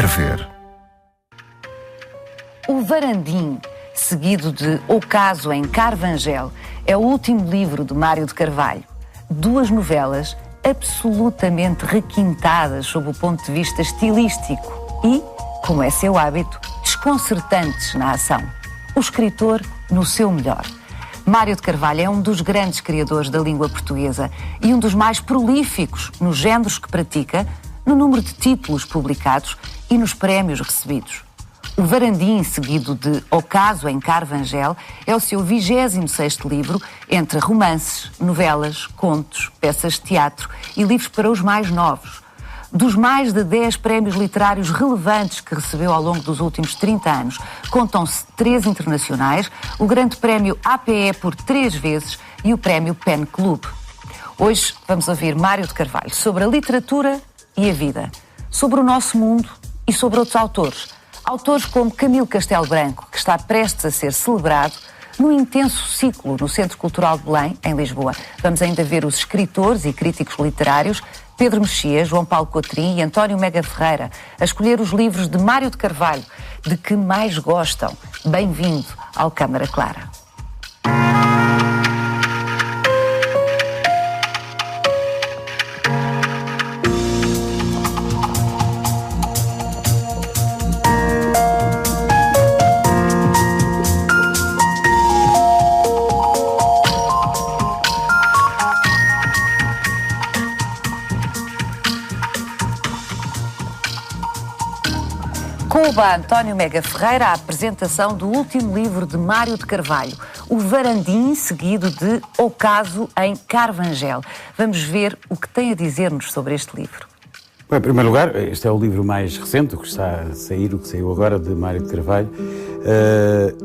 quer ver. O Varandim, seguido de O Caso em Carvangel, é o último livro de Mário de Carvalho. Duas novelas absolutamente requintadas sob o ponto de vista estilístico e, como é seu hábito, desconcertantes na ação. O escritor no seu melhor. Mário de Carvalho é um dos grandes criadores da língua portuguesa e um dos mais prolíficos nos géneros que pratica, no número de títulos publicados e nos prémios recebidos. O Varandim, seguido de O Caso em Carvangel, é o seu 26º livro, entre romances, novelas, contos, peças de teatro e livros para os mais novos. Dos mais de 10 prémios literários relevantes que recebeu ao longo dos últimos 30 anos, contam-se 3 internacionais, o Grande Prémio APE por 3 vezes e o Prémio Pen Club. Hoje vamos ouvir Mário de Carvalho sobre a literatura e a vida, sobre o nosso mundo e sobre outros autores. Autores como Camilo Castelo Branco, que está prestes a ser celebrado num intenso ciclo no Centro Cultural de Belém, em Lisboa. Vamos ainda ver os escritores e críticos literários Pedro Mexia, João Paulo Cotrim e António Mega Ferreira a escolher os livros de Mário de Carvalho de que mais gostam. Bem-vindo ao Câmara Clara. Coube a António Mega Ferreira a apresentação do último livro de Mário de Carvalho, O Varandim, seguido de O Caso em Carvangel. Vamos ver o que tem a dizer-nos sobre este livro. Bem, em primeiro lugar, este é o livro mais recente, o que está a sair, o que saiu agora, de Mário de Carvalho.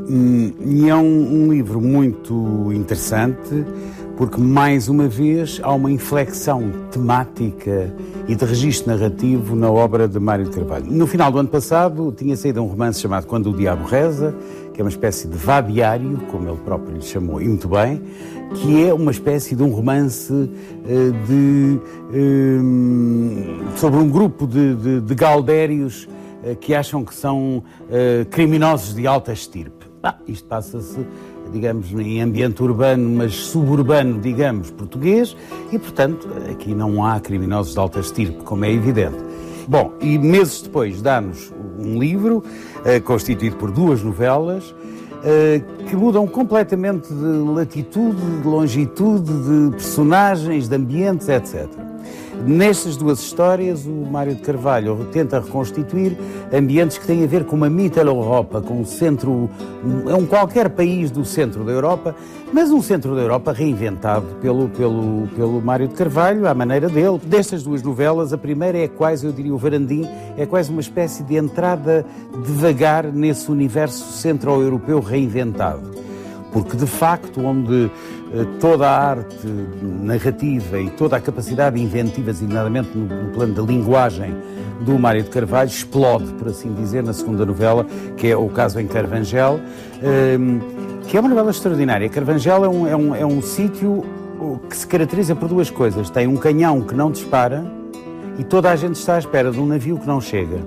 E é um livro muito interessante, porque, mais uma vez, há uma inflexão temática e de registro narrativo na obra de Mário de Carvalho. No final do ano passado, tinha saído um romance chamado Quando o Diabo Reza, que é uma espécie de vadiário, como ele próprio lhe chamou, e muito bem, que é uma espécie de um romance sobre um grupo de gaudérios que acham que são criminosos de alta estirpe. Isto passa-se, digamos, em ambiente urbano, mas suburbano, digamos, português, e, portanto, aqui não há criminosos de alta estirpe, como é evidente. Bom, e meses depois dá-nos um livro, constituído por 2 novelas, que mudam completamente de latitude, de longitude, de personagens, de ambientes, etc. Nestas 2 histórias, o Mário de Carvalho tenta reconstituir ambientes que têm a ver com uma Mitteleuropa, com um centro, qualquer país do centro da Europa, mas um centro da Europa reinventado pelo Mário de Carvalho, à maneira dele. Destas 2 novelas, a primeira é quase, eu diria, o Varandim, é quase uma espécie de entrada devagar nesse universo centro-europeu reinventado. Porque, de facto, onde toda a arte narrativa e toda a capacidade inventiva, designadamente no plano da linguagem do Mário de Carvalho, explode, por assim dizer, na segunda novela, que é O Caso em Carvangel, que é uma novela extraordinária. Carvangel é um sítio que se caracteriza por 2 coisas. Tem um canhão que não dispara e toda a gente está à espera de um navio que não chega.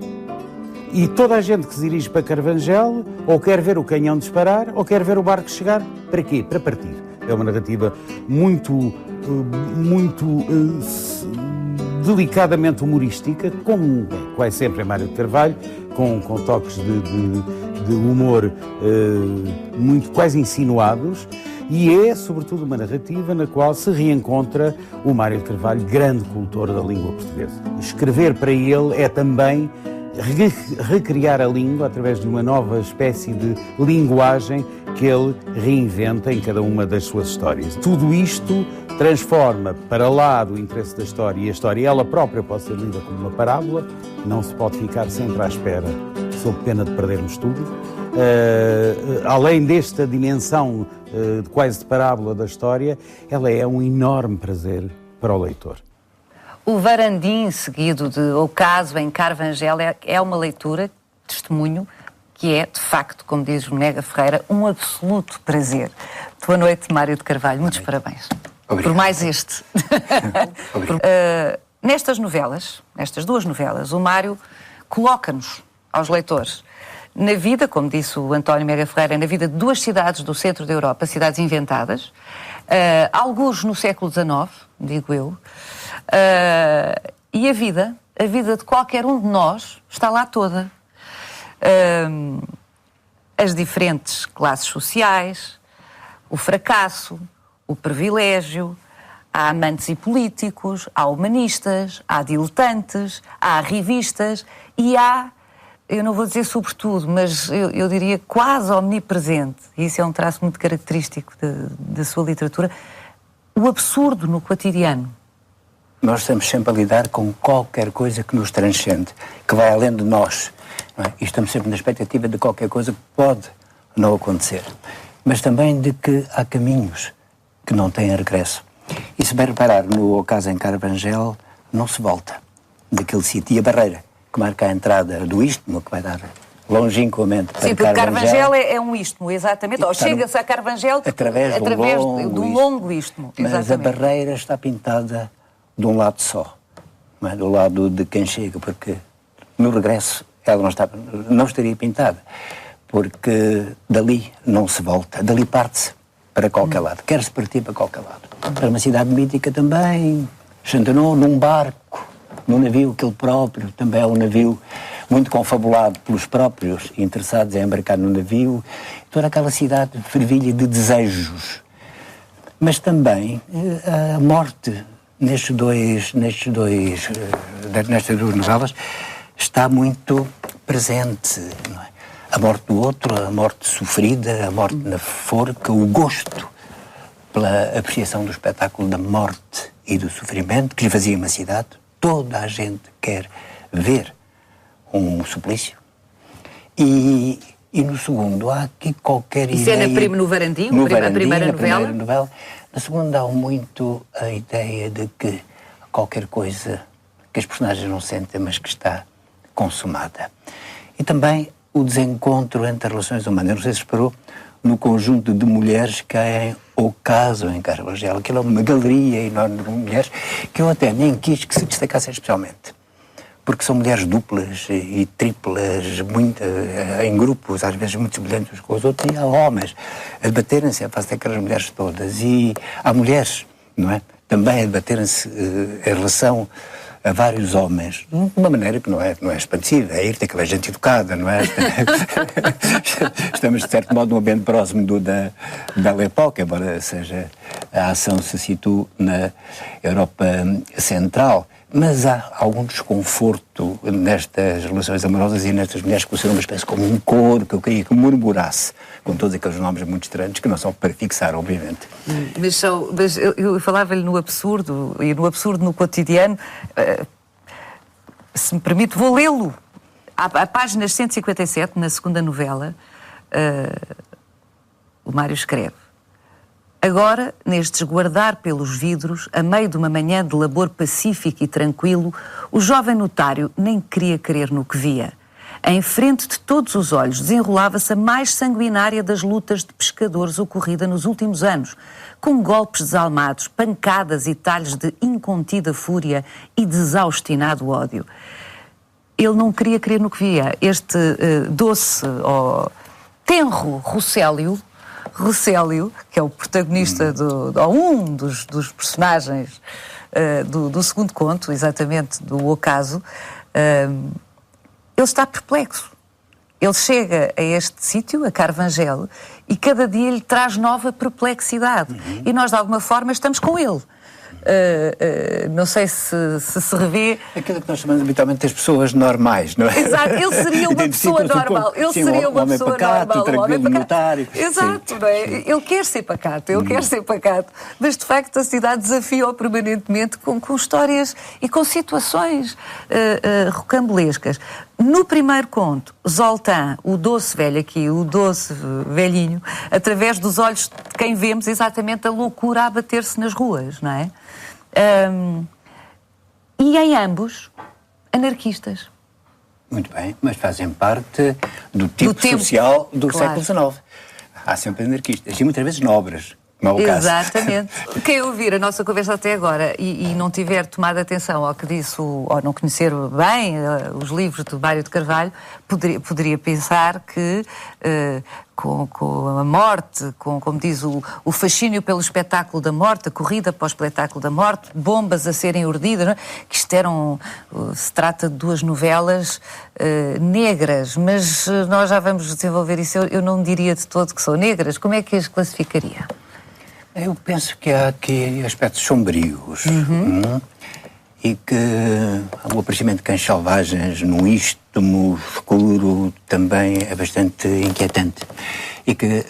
E toda a gente que se dirige para Carvangel ou quer ver o canhão disparar ou quer ver o barco chegar. Para quê? Para partir. É uma narrativa muito delicadamente humorística, como quase sempre é Mário de Carvalho, com toques de humor muito quase insinuados, e é, sobretudo, uma narrativa na qual se reencontra o Mário de Carvalho, grande cultor da língua portuguesa. Escrever para ele é também recriar a língua através de uma nova espécie de linguagem que ele reinventa em cada uma das suas histórias. Tudo isto transforma, para lá do interesse da história, e a história ela própria pode ser lida como uma parábola, não se pode ficar sempre à espera, sob pena de perdermos tudo. Além desta dimensão quase de parábola da história, ela é um enorme prazer para o leitor. O Varandim, seguido de O Caso em Carvangel, é uma leitura, testemunho, que é, de facto, como diz o Mega Ferreira, um absoluto prazer. Boa noite, Mário de Carvalho. Muitos parabéns. Obrigado. Por mais este. Nestas novelas, nestas 2 novelas, o Mário coloca-nos, aos leitores, na vida, como disse o António Mega Ferreira, na vida de duas cidades do centro da Europa, cidades inventadas, alguns no século XIX, digo eu, e a vida de qualquer um de nós está lá toda. As diferentes classes sociais, o fracasso, o privilégio, há amantes e políticos, há humanistas, há diletantes, há revistas e há, eu não vou dizer sobretudo, mas eu diria quase omnipresente, e isso é um traço muito característico da sua literatura, o absurdo no cotidiano. Nós estamos sempre a lidar com qualquer coisa que nos transcende, que vai além de nós. Não é? E estamos sempre na expectativa de qualquer coisa que pode não acontecer. Mas também de que há caminhos que não têm regresso. E se bem reparar, no ocaso em Carvangel, não se volta daquele sítio. E a barreira que marca a entrada do istmo, que vai dar longínquamente para Carvangel. Sim, porque Carvangel é um istmo, exatamente. Chega-se a Carvangel através do longo istmo. Mas exatamente. A barreira está pintada de um lado só, não é? Do lado de quem chega, porque no regresso ela não estaria pintada, porque dali não se volta, dali parte-se para qualquer lado, quer-se partir para qualquer lado. Para uma cidade mítica também, Chantenon, num barco, num navio que ele próprio, também é um navio muito confabulado pelos próprios interessados em embarcar no navio, toda aquela cidade fervilha de desejos. Mas também a morte nestas duas novelas está muito presente, não é? A morte do outro, a morte sofrida, a morte na forca, o gosto pela apreciação do espetáculo da morte e do sofrimento que esvazia uma cidade. Toda a gente quer ver um suplício. E no segundo há aqui qualquer ideia... Isso é no Varandinho, a primeira novela? Na segunda há muito a ideia de que qualquer coisa que as personagens não sentem, mas que está consumada. E também o desencontro entre as relações humanas. Eu não sei se reparou no conjunto de mulheres que há em Ocaso em Carvangel. Aquilo é uma galeria enorme de mulheres que eu até nem quis que se destacassem especialmente. Porque são mulheres duplas e triplas, em grupos, às vezes muito semelhantes uns com os outros, e há homens a debaterem-se a face daquelas mulheres todas. E há mulheres, não é? Também a debaterem-se em relação a vários homens, de uma maneira que não é expansiva, é ir daquela gente educada, não é? Estamos, de certo modo, num ambiente próximo da Belle Époque, embora seja a ação se situa na Europa Central. Mas há algum desconforto nestas relações amorosas e nestas mulheres que funcionam uma espécie como um coro que eu queria que murmurasse, com todos aqueles nomes muito estranhos, que não são para fixar, obviamente. Mas eu falava-lhe no absurdo, e no absurdo no cotidiano, se me permite, vou lê-lo. À página 157, na segunda novela, o Mário escreve: agora, neste esguardar pelos vidros, a meio de uma manhã de labor pacífico e tranquilo, o jovem notário nem queria crer no que via. Em frente de todos os olhos desenrolava-se a mais sanguinária das lutas de pescadores ocorrida nos últimos anos, com golpes desalmados, pancadas e talhos de incontida fúria e desaustinado ódio. Ele não queria crer no que via. Este doce, tenro Roscélio, que é o protagonista ou um dos personagens do segundo conto, exatamente, do Ocaso, ele está perplexo. Ele chega a este sítio, a Carvangel, e cada dia lhe traz nova perplexidade. E nós, de alguma forma, estamos com ele. Não sei se revê... Aquilo que nós chamamos habitualmente das pessoas normais, não é? Exato, ele seria uma pessoa normal. Ele seria uma pessoa normal. Tranquilo, notário. Exato, não é? Ele quer ser pacato, mas de facto a cidade desafia-o permanentemente com histórias e com situações rocambolescas. No primeiro conto, Zoltán, o doce velho aqui, o doce velhinho, através dos olhos de quem vemos exatamente a loucura a bater-se nas ruas, não é? E em ambos, anarquistas. Muito bem, mas fazem parte do tipo social do século XIX. Há sempre anarquistas, e muitas vezes nobres, Como é o caso. Exatamente. Quem ouvir a nossa conversa até agora e não tiver tomado atenção ao que disse, ou não conhecer bem os livros do Mário de Carvalho, poderia pensar que com a morte, como diz o fascínio pelo espetáculo da morte, a corrida para o espetáculo da morte, bombas a serem urdidas, não é? Que isto se trata de duas novelas negras, mas nós já vamos desenvolver isso. Eu não diria de todo que são negras. Como é que as classificaria? Eu penso que há aqui aspectos sombrios e que o aparecimento de cães selvagens num istmo escuro também é bastante inquietante. E que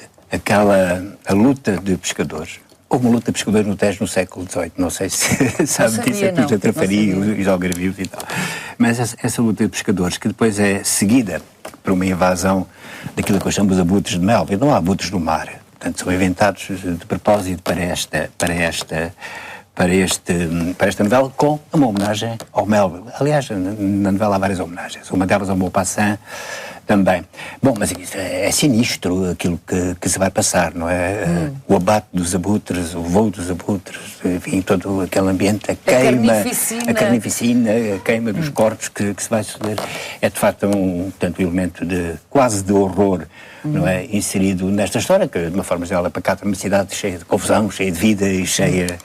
a luta de pescadores, houve uma luta de pescadores no Tejo no século XVIII, não sei se sabe disso, é dos Atrafarios, os algarvios e tal. Mas essa luta de pescadores, que depois é seguida por uma invasão daquilo que eu chamo de abutres de mel, e não há abutres do mar. Portanto, são inventados de propósito para esta novela, com uma homenagem ao mel. Aliás, na novela há várias homenagens. Uma delas ao Maupassant também. Bom, mas isso é sinistro aquilo que se vai passar, não é? O abate dos abutres, o voo dos abutres, enfim, todo aquele ambiente, a carnificina, a queima dos corpos que se vai suceder. É, de facto, um elemento quase de horror, não é? Inserido nesta história, que de uma forma geral é pacata, uma cidade cheia de confusão, cheia de vida e cheia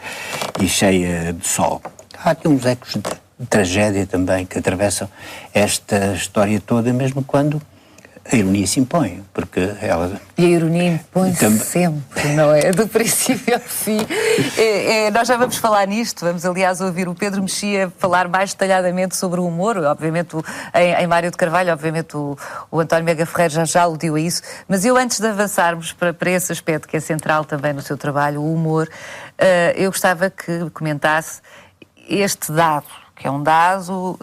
de sol. Há aqui uns ecos de tragédia também que atravessam esta história toda, mesmo quando a ironia se impõe, porque ela... E a ironia impõe-se sempre, não é? Do princípio ao fim. Nós já vamos falar nisto, vamos aliás ouvir o Pedro Mexia falar mais detalhadamente sobre o humor, obviamente em Mário de Carvalho, obviamente o António Mega Ferreira já aludiu a isso, mas eu antes de avançarmos para esse aspecto que é central também no seu trabalho, o humor, eu gostava que comentasse este dado, que é um dado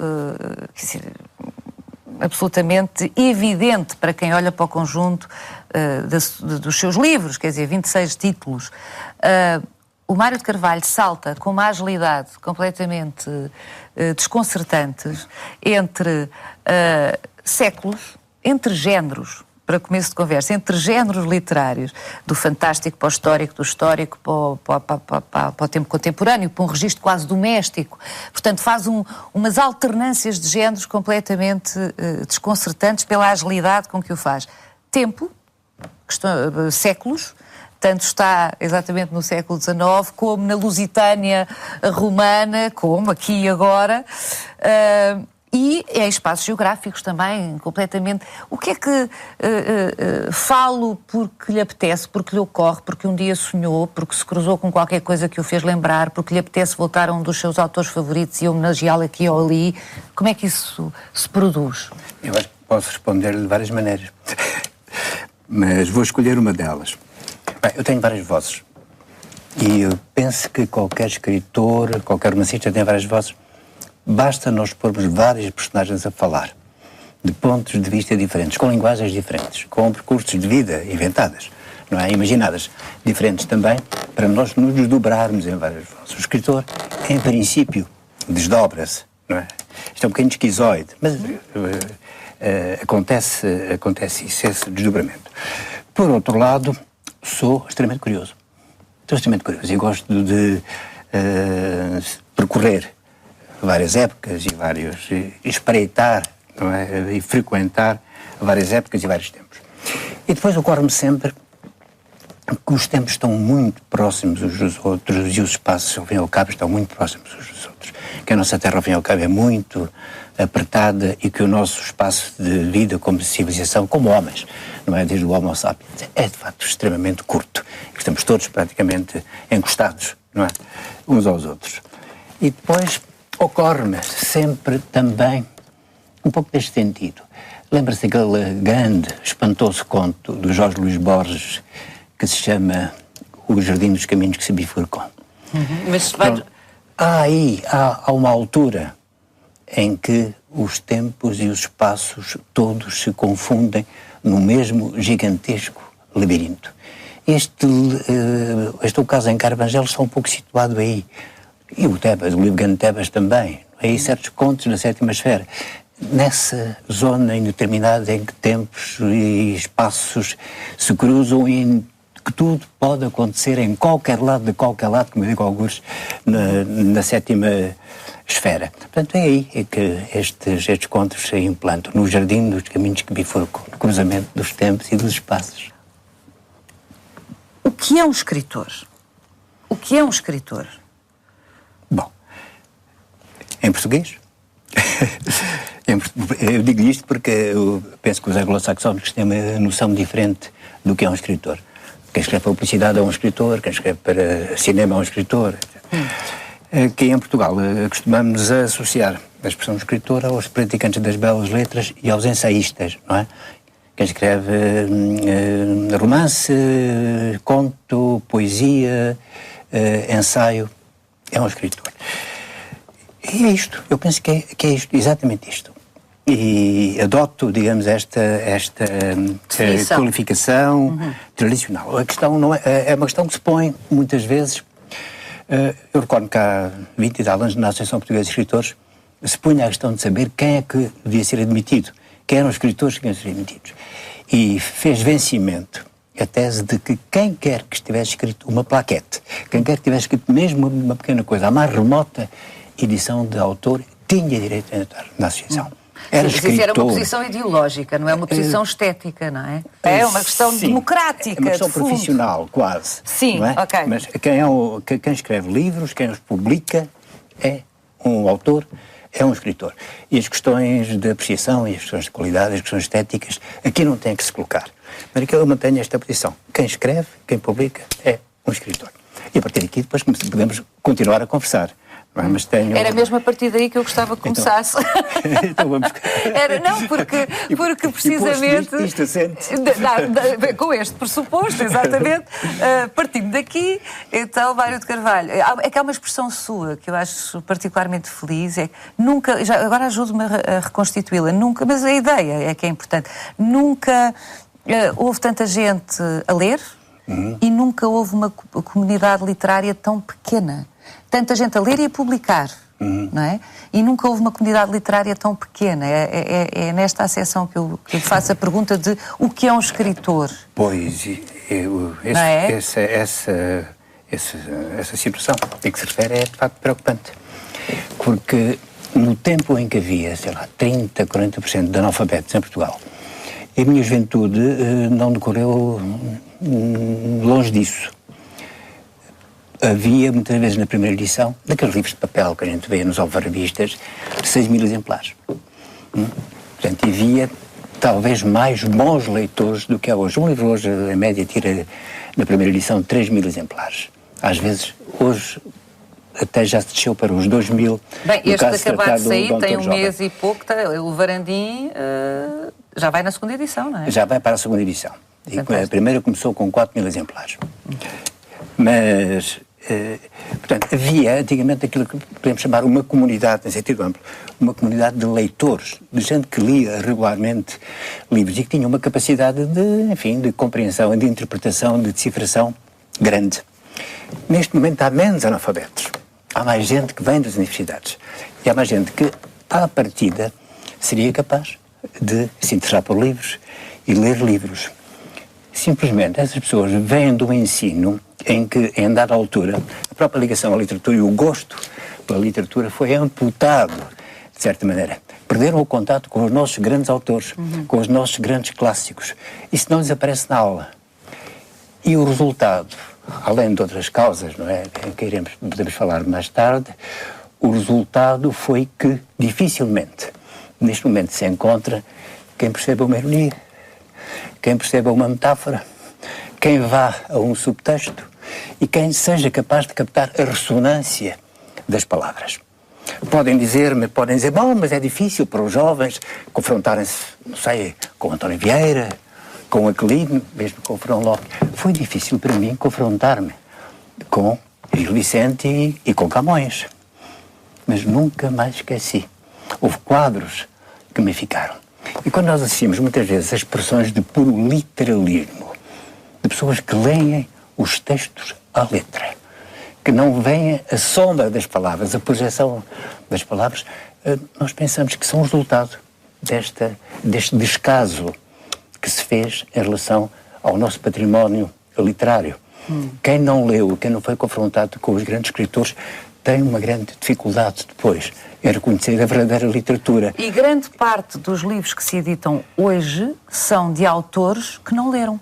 absolutamente evidente para quem olha para o conjunto dos seus livros, quer dizer, 26 títulos. O Mário de Carvalho salta com uma agilidade completamente desconcertante entre séculos, entre géneros, para começo de conversa, entre géneros literários, do fantástico para o histórico, do histórico para o tempo contemporâneo, para um registro quase doméstico. Portanto, faz umas alternâncias de géneros completamente desconcertantes pela agilidade com que o faz. Tempo, séculos, tanto está exatamente no século XIX, como na Lusitânia romana, como aqui e agora, e em espaços geográficos também, completamente. O que é que falo porque lhe apetece, porque lhe ocorre, porque um dia sonhou, porque se cruzou com qualquer coisa que o fez lembrar, porque lhe apetece voltar a um dos seus autores favoritos e homenageá-lo aqui ou ali? Como é que isso se produz? Eu acho que posso responder-lhe de várias maneiras, mas vou escolher uma delas. Bem, eu tenho várias vozes e eu penso que qualquer escritor, qualquer romancista tem várias vozes. Basta nós pormos várias personagens a falar, de pontos de vista diferentes, com linguagens diferentes, com percursos de vida inventadas, não é? Imaginadas, diferentes também, para nós nos desdobrarmos em várias vozes. O escritor, em princípio, desdobra-se, não é? Isto é um bocadinho esquizoide, mas acontece isso, esse desdobramento. Por outro lado, sou extremamente curioso. Estou extremamente curioso e gosto de percorrer várias épocas e espreitar, não é? E frequentar várias épocas e vários tempos. E depois ocorre-me sempre que os tempos estão muito próximos uns dos outros e os espaços, ao fim e ao cabo, estão muito próximos uns dos outros. Que a nossa Terra, ao fim e ao cabo, é muito apertada e que o nosso espaço de vida como civilização, como homens, não é? Desde o Homo sapiens, é de facto extremamente curto. Estamos todos praticamente encostados, não é? Uns aos outros. E depois ocorre-me sempre também um pouco deste sentido. Lembra-se daquele grande, espantoso conto do Jorge Luís Borges que se chama O Jardim dos Caminhos que se bifurcam. Mas vai... Então, há uma altura em que os tempos e os espaços todos se confundem no mesmo gigantesco labirinto. Este ocaso em Carvangel está um pouco situado aí. E o Tebas, o livro Grande Tebas também. Aí certos contos na sétima esfera. Nessa zona indeterminada em que tempos e espaços se cruzam e que tudo pode acontecer em qualquer lado, como eu digo alguns, na sétima esfera. Portanto, é aí que estes contos se implantam, no jardim dos caminhos que bifurcam, no cruzamento dos tempos e dos espaços. O que é um escritor? O que é um escritor? Bom, em português, eu digo isto porque eu penso que os anglo-saxónicos têm uma noção diferente do que é um escritor. Quem escreve para publicidade é um escritor, quem escreve para cinema é um escritor. Aqui em Portugal costumamos associar a expressão de escritor aos praticantes das belas letras e aos ensaístas, não é? Quem escreve romance, conto, poesia, ensaio, é um escritor. E é isto, eu penso que é isto, exatamente isto. E adoto, digamos, esta qualificação tradicional. A questão não é uma questão que se põe muitas vezes. Eu recordo que há 20 e tal anos, na Associação Portuguesa de Escritores, se punha a questão de saber quem é que devia ser admitido, quem eram os escritores que deviam ser admitidos. E fez vencimento a tese de que quem quer que estivesse escrito uma plaquete, quem quer que tivesse escrito mesmo uma pequena coisa, a mais remota edição de autor, tinha direito a entrar na associação. Era escritor. Isso era uma posição ideológica, não é uma posição estética, não é? É uma questão democrática. É uma questão profissional, quase. Sim, não é? ok. Mas quem escreve livros, quem os publica, é um autor, é um escritor. E as questões de apreciação e as questões de qualidade, as questões estéticas, aqui não tem que se colocar. Mas aqui eu mantenho esta posição. Quem escreve, quem publica, é um escritor. E a partir daqui depois podemos continuar a conversar. Não é? Mas Era mesmo a partir daí que eu gostava que começasse. Então vamos... porque precisamente... Isto assente. Com este pressuposto, exatamente. Partindo daqui, então, Mário de Carvalho, é que há uma expressão sua que eu acho particularmente feliz, é que nunca, agora ajude-me a reconstituí-la, nunca, mas a ideia é que é importante, nunca houve tanta gente a ler e nunca houve uma comunidade literária tão pequena. Tanta gente a ler e a publicar, não é? E nunca houve uma comunidade literária tão pequena. É nesta acessão que eu faço a pergunta de o que é um escritor. Pois, essa situação a que se refere é de facto preocupante. Porque no tempo em que havia, sei lá, 30%, 40% de analfabetos em Portugal, a minha juventude não decorreu longe disso. Havia, muitas vezes, na primeira edição, daqueles livros de papel que a gente vê nos alfarrabistas, 6.000 exemplares. Portanto, havia, talvez, mais bons leitores do que há hoje. Um livro hoje, em média, tira, na primeira edição, 3.000 exemplares. Às vezes, hoje, até já se desceu para os 2.000. Bem, este acabado de sair tem um mês e pouco, o Varandim já vai na segunda edição, não é? Já vai para a segunda edição. E a primeira começou com 4.000 exemplares. Mas... portanto, havia antigamente aquilo que podemos chamar uma comunidade, em sentido amplo, uma comunidade de leitores, de gente que lia regularmente livros e que tinha uma capacidade de compreensão, de interpretação, de decifração grande. Neste momento há menos analfabetos, há mais gente que vem das universidades e há mais gente que, à partida, seria capaz de se interessar por livros e ler livros. Simplesmente, essas pessoas vêm do ensino em que, em dada altura, a própria ligação à literatura e o gosto pela literatura foi amputado, de certa maneira. Perderam o contato com os nossos grandes autores, com os nossos grandes clássicos. Isso não lhes aparece na aula. E o resultado, além de outras causas, não é, que podemos falar mais tarde, o resultado foi que, dificilmente, neste momento se encontra quem perceba uma ironia, quem perceba uma metáfora, quem vá a um subtexto e quem seja capaz de captar a ressonância das palavras. Podem dizer, bom, mas é difícil para os jovens confrontarem-se, não sei, com António Vieira, com Aquilino, mesmo com o Fernão Lopes. Foi difícil para mim confrontar-me com Gil Vicente e com Camões. Mas nunca mais esqueci. Houve quadros que me ficaram. E quando nós assistimos muitas vezes a expressões de puro literalismo, de pessoas que leem os textos à letra, que não veem a sombra das palavras, a projeção das palavras, nós pensamos que são resultado deste descaso que se fez em relação ao nosso património literário. Quem não leu, quem não foi confrontado com os grandes escritores, tem uma grande dificuldade depois em reconhecer a verdadeira literatura. E grande parte dos livros que se editam hoje são de autores que não leram.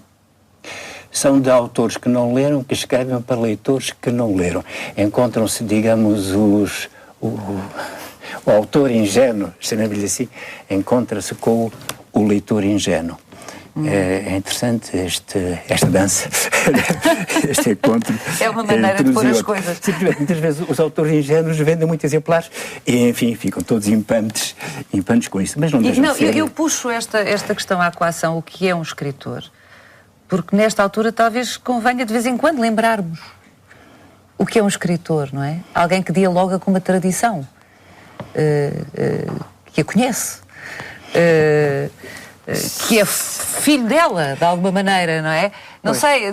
São de autores que não leram, que escrevem para leitores que não leram. Encontram-se, digamos, o autor ingênuo, chamemos-lhe assim, encontra-se com o leitor ingênuo. É interessante esta dança, este encontro. É uma maneira de pôr as coisas. Simplesmente, muitas vezes os autores ingênuos vendem muitos exemplares e, enfim, ficam todos impantes com isso. Mas não deixam de ser... Eu puxo esta questão à coação, o que é um escritor, porque nesta altura talvez convenha de vez em quando lembrarmos o que é um escritor, não é? Alguém que dialoga com uma tradição, que a conhece, que é filho dela, de alguma maneira, não é? Não sei,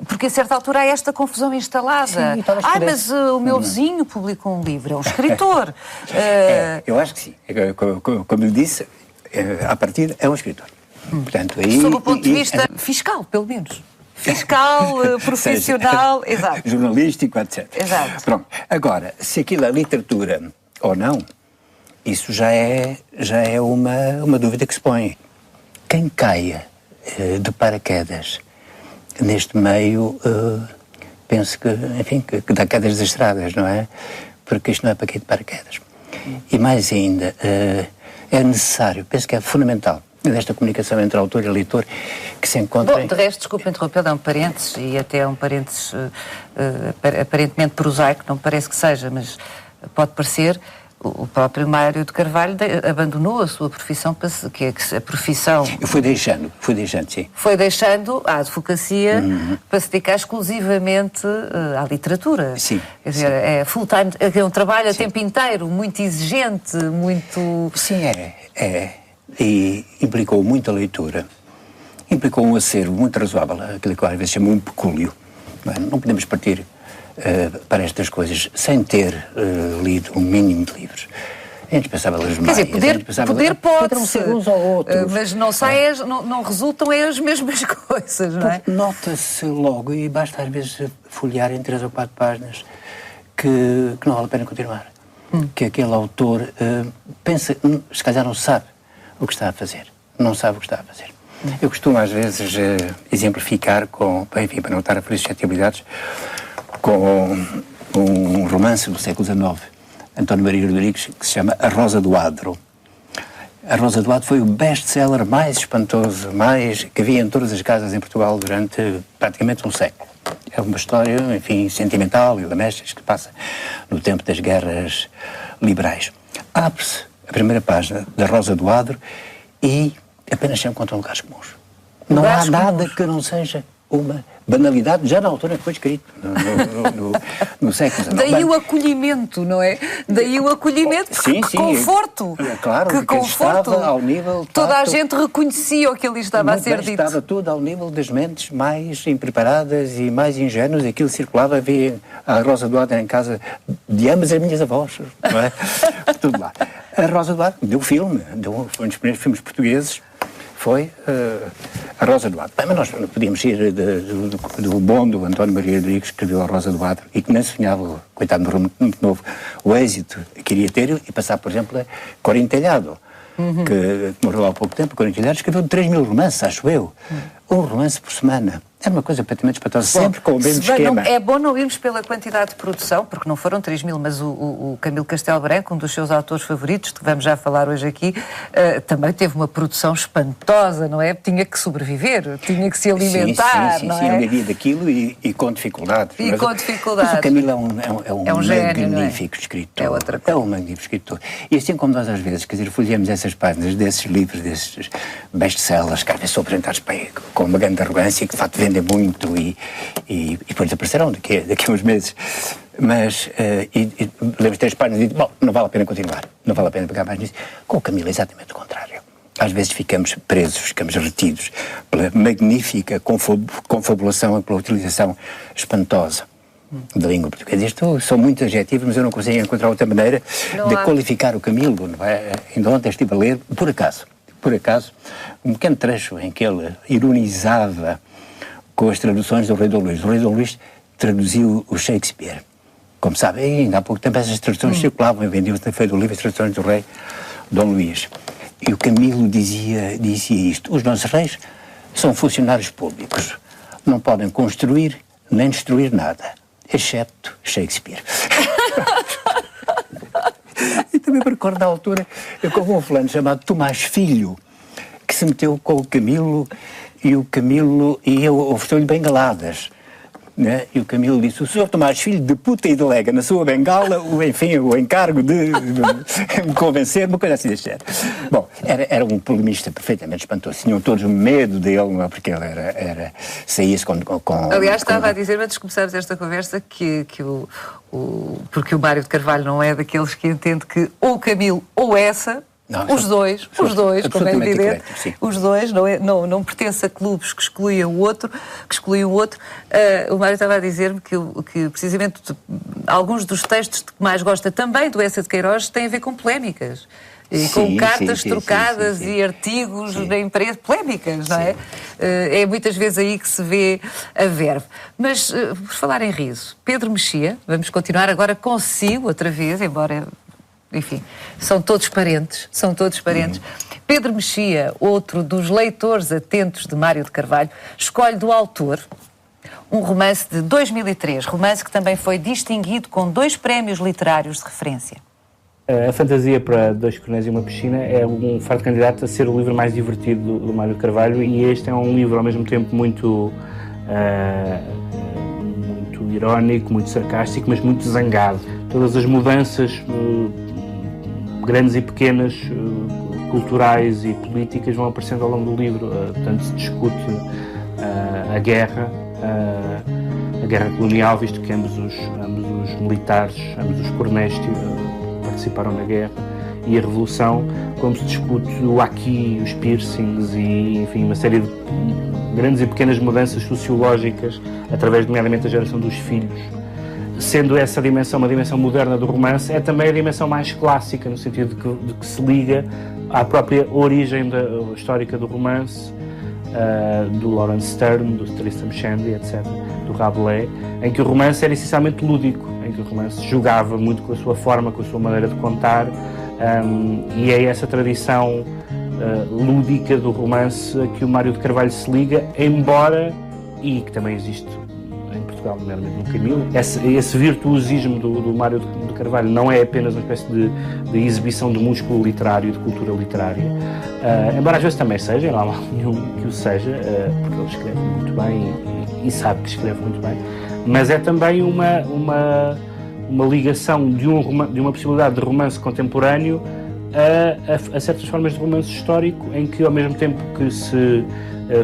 porque a certa altura há esta confusão instalada. Sim, mas o meu vizinho publicou um livro, é um escritor. Eu acho que sim. Como lhe disse, à partida é um escritor. Portanto, aí, sob o ponto de vista fiscal, pelo menos. Fiscal, profissional, exato. Jornalístico, etc. Exato. Pronto. Agora, se aquilo é literatura ou não, isso já é uma dúvida que se põe. Quem caia de paraquedas neste meio, penso que, enfim, que dá quedas desastradas, não é? Porque isto não é para cair de paraquedas. E mais ainda, é necessário, penso que é fundamental, desta comunicação entre autor e leitor, que se encontra... Bom, de resto, desculpe interromper, dá um parênteses, e até um parênteses aparentemente prosaico, não me parece que seja, mas pode parecer. O próprio Mário de Carvalho abandonou a sua profissão, que é a profissão... Fui deixando, sim. Foi deixando a advocacia para se dedicar exclusivamente à literatura. Sim. Quer dizer, é full-time, é um trabalho a tempo inteiro, muito exigente, muito... Sim, e implicou muita leitura, implicou um acervo muito razoável, aquilo que às vezes chama um pecúlio. Não podemos partir para estas coisas sem ter lido um mínimo de livros. É indispensável as memórias. Quer dizer, poder pode-se, uns ou outros. mas não resultam as mesmas coisas, não é? Nota-se logo, e basta às vezes folhear em 3 ou 4 páginas, que não vale a pena continuar. Que aquele autor pensa, se calhar não sabe o que está a fazer. Não sabe o que está a fazer. Eu costumo às vezes exemplificar com, enfim, para não estar a fazer suscetibilidades, com um romance do século XIX, António Maria Rodrigues, que se chama A Rosa do Adro. A Rosa do Adro foi o best-seller mais espantoso, que havia em todas as casas em Portugal durante praticamente um século. É uma história, enfim, sentimental e lamechas que passa no tempo das guerras liberais. Abre-se a primeira página da Rosa do Adro e apenas se encontram lugares comuns. Não há nada que não seja uma banalidade, já na altura que foi escrito, no século XIX. Daí o acolhimento, não é? Daí o acolhimento, sim, que conforto. Claro, que conforto. Estava ao nível... Toda a gente reconhecia o que ali estava a ser dito. Estava tudo ao nível das mentes mais impreparadas e mais ingênuas. Aquilo circulava, havia a Rosa do Adro em casa de ambas as minhas avós, não é? Tudo lá. A Rosa do Adro deu filme, foi um dos primeiros filmes portugueses, foi a Rosa do Adro. Bem, mas nós não podíamos ir do bom do António Maria Rodrigues, que escreveu a Rosa do Adro, e que nem sonhava, coitado, muito novo, o êxito que iria ter, e passar, por exemplo, a Corinho Telhado, que morreu há pouco tempo. Corinho Telhado escreveu 3.000 romances, acho eu. Um romance por semana. Era uma coisa completamente espantosa, sempre com o mesmo esquema. É bom não irmos pela quantidade de produção, porque não foram 3.000, mas o Camilo Castelo Branco, um dos seus autores favoritos, que vamos já falar hoje aqui, também teve uma produção espantosa, não é? Tinha que sobreviver, tinha que se alimentar, sim, não é? é? Sim, vivia daquilo e com dificuldades. E com dificuldades. Mas o Camilo é um gênio, magnífico escritor. É outra coisa. É um magnífico escritor. E assim como nós às vezes, quer dizer, folheamos essas páginas desses livros, desses best-sellers, que às vezes são apresentados com uma grande arrogância, que de facto vendem muito e depois desaparecerão daqui a uns meses. Mas, lemos 3 páginas e digo, bom, não vale a pena continuar, não vale a pena pegar mais nisso. Com o Camilo é exatamente o contrário. Às vezes ficamos presos, ficamos retidos pela magnífica confabulação e pela utilização espantosa da língua portuguesa. Isto são muitos adjetivos, mas eu não consigo encontrar outra maneira de qualificar o Camilo. Não é? Ainda ontem estive a ler, por acaso, um pequeno trecho em que ele ironizava com as traduções do Rei Dom Luís. O Rei Dom Luís traduziu o Shakespeare. Como sabem, ainda há pouco tempo essas traduções circulavam e vendiam-se na Feira do Livro as traduções do Rei Dom Luís. E o Camilo dizia isto: os nossos reis são funcionários públicos, não podem construir nem destruir nada, excepto Shakespeare. E também me recordo da altura, eu com um fulano chamado Tomás Filho, que se meteu com o Camilo, e eu ofereceu-lhe bengaladas. Né? E o Camilo disse: o senhor Tomás Filho de puta e delega na sua bengala o encargo de me convencer, uma coisa assim deste género. Bom, era um polemista perfeitamente espantoso. Tinham todos medo dele, não é? Porque ele saía-se com... Aliás, estava a dizer, antes de começarmos esta conversa, porque o Mário de Carvalho não é daqueles que entende que ou o Camilo ou essa... Não, os dois, como é evidente, os dois, não pertence a clubes que excluem o outro, o Mário estava a dizer-me que precisamente alguns dos textos que mais gosta também do Eça de Queiroz têm a ver com polémicas. E com cartas trocadas e artigos na imprensa, polémicas, não é? É muitas vezes aí que se vê a verve. Mas, por falar em riso, Pedro Mexia, vamos continuar agora consigo outra vez, embora... Enfim, são todos parentes. Pedro Mexia, outro dos leitores atentos de Mário de Carvalho, escolhe do autor um romance de 2003, romance que também foi distinguido com 2 prémios literários de referência. A Fantasia para 2 Coronéis e uma Piscina é um fardo candidato a ser o livro mais divertido do Mário de Carvalho, e este é um livro ao mesmo tempo muito irónico, muito sarcástico, mas muito zangado. Todas as mudanças grandes e pequenas, culturais e políticas, vão aparecendo ao longo do livro. Portanto, se discute a guerra colonial, visto que ambos os militares, ambos os coronéis participaram na guerra, e a Revolução, como se discute o aqui, os piercings e, enfim, uma série de grandes e pequenas mudanças sociológicas, através, nomeadamente, da geração dos filhos. Sendo essa dimensão uma dimensão moderna do romance, é também a dimensão mais clássica, no sentido de que se liga à própria origem histórica do romance, do Laurence Sterne, do Tristram Shandy, etc., do Rabelais, em que o romance era essencialmente lúdico, em que o romance jogava muito com a sua forma, com a sua maneira de contar, e é essa tradição lúdica do romance a que o Mário de Carvalho se liga, embora, e que também existe em Portugal, nomeadamente no Camilo, esse virtuosismo do Mário de Carvalho não é apenas uma espécie de exibição de músculo literário, de cultura literária, embora às vezes também seja, não há mal nenhum que o seja, porque ele escreve muito bem e sabe que escreve muito bem, mas é também uma ligação de uma possibilidade de romance contemporâneo a certas formas de romance histórico, em que, ao mesmo tempo que se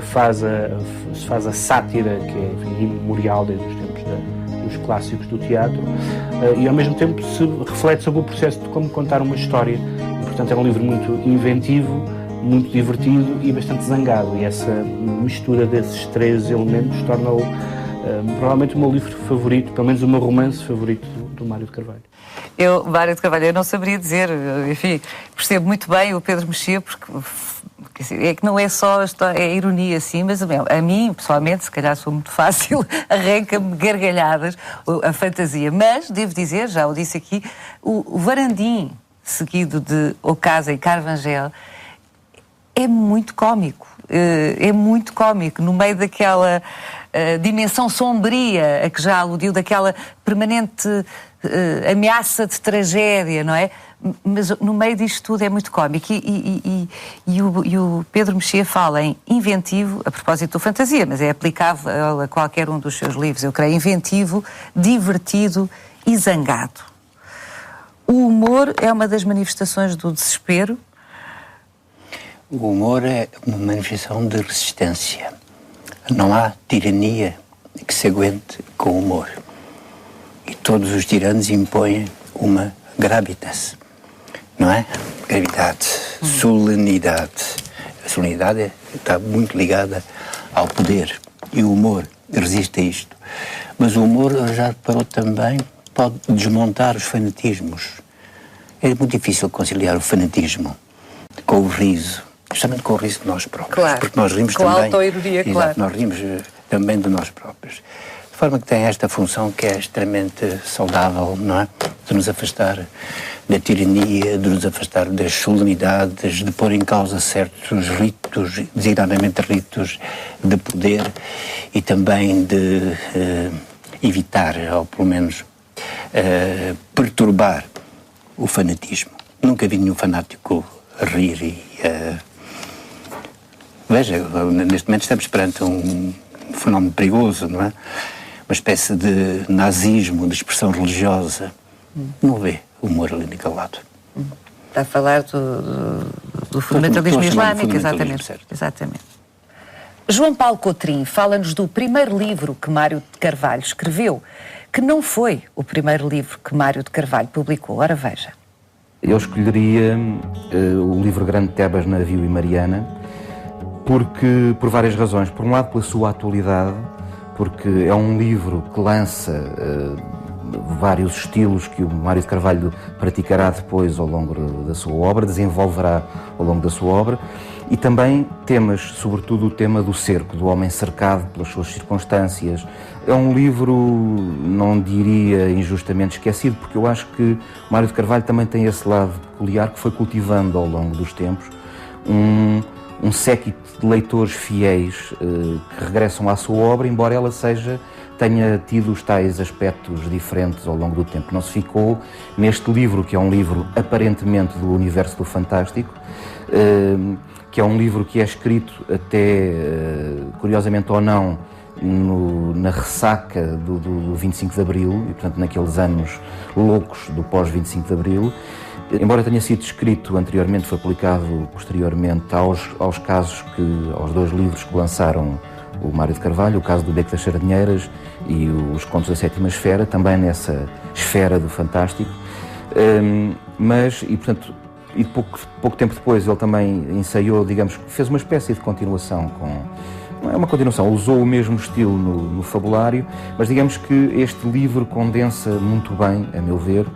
faz a sátira, que é, enfim, imemorial desde os tempos dos clássicos do teatro, e ao mesmo tempo se reflete sobre o processo de como contar uma história. E, portanto, é um livro muito inventivo, muito divertido e bastante zangado, e essa mistura desses 3 elementos torna-o provavelmente o meu livro favorito, pelo menos o meu romance favorito do Mário de Carvalho. Mário de Carvalho, eu não saberia dizer, enfim, percebo muito bem o Pedro Mexia, porque é que não é só é ironia, sim, mas a mim, pessoalmente, se calhar sou muito fácil, arranca-me gargalhadas a fantasia. Mas, devo dizer, já o disse aqui, o Varandim, seguido de O Casa e Carvangel, é muito cómico. No meio daquela dimensão sombria a que já aludiu, daquela permanente ameaça de tragédia, não é? Mas no meio disto tudo é muito cómico. E o Pedro Mexia fala em inventivo, a propósito do fantasia, mas é aplicável a qualquer um dos seus livros, eu creio, inventivo, divertido e zangado. O humor é uma das manifestações do desespero. O humor é uma manifestação de resistência. Não há tirania que se aguente com o humor. E todos os tiranos impõem uma gravitas, não é? Gravidade, solenidade. A solenidade está muito ligada ao poder. E o humor resiste a isto. Mas o humor, já reparou também, pode desmontar os fanatismos. É muito difícil conciliar o fanatismo com o riso. Justamente com o riso de nós próprios. Claro, porque nós rimos com também. Com a autoironia, claro. Nós rimos também de nós próprios. De forma que tem esta função que é extremamente saudável, não é? De nos afastar da tirania, de nos afastar das solenidades, de pôr em causa certos ritos, designadamente ritos de poder, e também de evitar, ou pelo menos perturbar o fanatismo. Nunca vi nenhum fanático rir e... Veja, neste momento estamos perante um fenómeno perigoso, não é? Uma espécie de nazismo, de expressão religiosa. Não vê humor ali naquele lado. Está a falar do fundamentalismo islâmico, exatamente. João Paulo Cotrim fala-nos do primeiro livro que Mário de Carvalho escreveu, que não foi o primeiro livro que Mário de Carvalho publicou. Ora, veja. Eu escolheria o livro Grande Tebas, Navio e Mariana, porque, por várias razões. Por um lado, pela sua atualidade, porque é um livro que lança vários estilos que o Mário de Carvalho praticará depois ao longo da sua obra, desenvolverá ao longo da sua obra, e também temas, sobretudo o tema do cerco, do homem cercado pelas suas circunstâncias. É um livro, não diria injustamente esquecido, porque eu acho que o Mário de Carvalho também tem esse lado peculiar que foi cultivando ao longo dos tempos, um séquito de leitores fiéis que regressam à sua obra, embora ela tenha tido os tais aspectos diferentes ao longo do tempo. Não se ficou neste livro, que é um livro aparentemente do universo do fantástico, que é um livro que é escrito até, curiosamente ou não, na ressaca do 25 de Abril, e portanto naqueles anos loucos do pós-25 de Abril. Embora tenha sido escrito anteriormente, foi publicado posteriormente aos dois livros que lançaram o Mário de Carvalho, o caso do Beco das Sardinheiras e os Contos da Sétima Esfera, também nessa esfera do fantástico. E pouco tempo depois ele também ensaiou, digamos, fez uma espécie de continuação não é uma continuação, usou o mesmo estilo no fabulário, mas digamos que este livro condensa muito bem, a meu ver,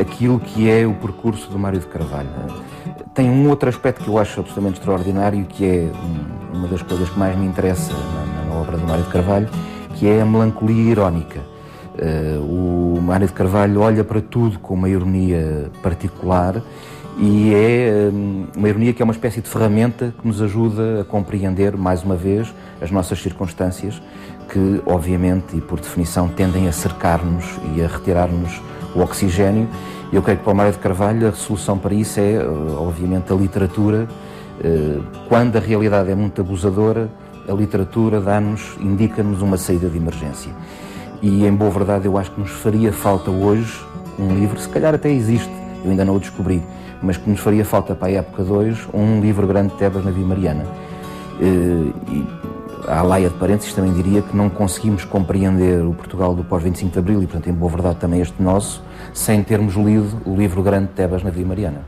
aquilo que é o percurso do Mário de Carvalho. Tem um outro aspecto que eu acho absolutamente extraordinário, que é uma das coisas que mais me interessa na obra do Mário de Carvalho, que é a melancolia irónica. O Mário de Carvalho olha para tudo com uma ironia particular, e é uma ironia que é uma espécie de ferramenta que nos ajuda a compreender, mais uma vez, as nossas circunstâncias, que, obviamente, e por definição, tendem a cercar-nos e a retirar-nos o oxigênio. Eu creio que para o Mário de Carvalho a solução para isso é, obviamente, a literatura. Quando a realidade é muito abusadora, a literatura indica-nos uma saída de emergência. E, em boa verdade, eu acho que nos faria falta hoje um livro, se calhar até existe, eu ainda não o descobri, mas que nos faria falta para a época 2 um livro Grande Tebas, Navio e Mariana. E à laia de parênteses também diria que não conseguimos compreender o Portugal do pós-25 de Abril, e portanto em boa verdade também este nosso, sem termos lido o livro Grande Tebas, Navio e Mariana.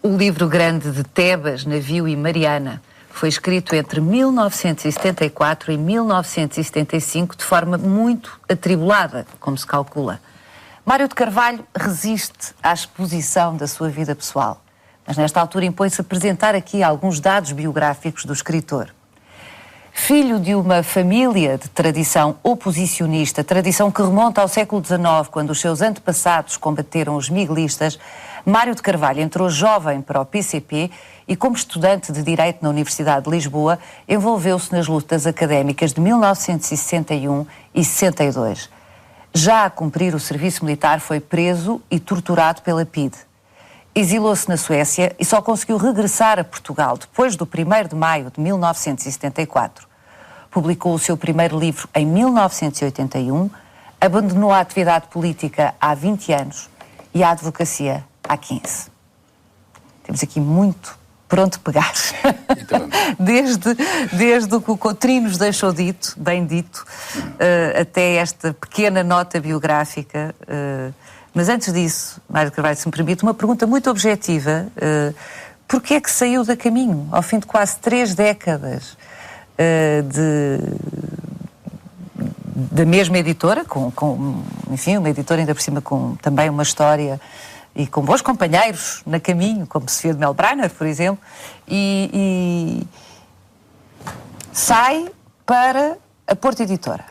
O livro Grande de Tebas, Navio e Mariana foi escrito entre 1974 e 1975 de forma muito atribulada, como se calcula. Mário de Carvalho resiste à exposição da sua vida pessoal, mas nesta altura impõe-se apresentar aqui alguns dados biográficos do escritor. Filho de uma família de tradição oposicionista, tradição que remonta ao século XIX, quando os seus antepassados combateram os miguelistas, Mário de Carvalho entrou jovem para o PCP e, como estudante de Direito na Universidade de Lisboa, envolveu-se nas lutas académicas de 1961 e 62. Já a cumprir o serviço militar, foi preso e torturado pela PIDE. Exilou-se na Suécia e só conseguiu regressar a Portugal depois do 1º de maio de 1974. Publicou o seu primeiro livro em 1981, abandonou a atividade política há 20 anos e a advocacia há 15. Temos aqui muito por onde pegar. Então, desde o que o Cotrim nos deixou dito, bem dito, até esta pequena nota biográfica. Mas antes disso, Mário de Carvalho, se me permite, uma pergunta muito objetiva. Porquê é que saiu da Caminho, ao fim de quase 3 décadas da mesma editora, enfim, uma editora ainda por cima com também uma história e com bons companheiros na Caminho, como Sofia de Melbrenner, por exemplo, e sai para a Porto Editora?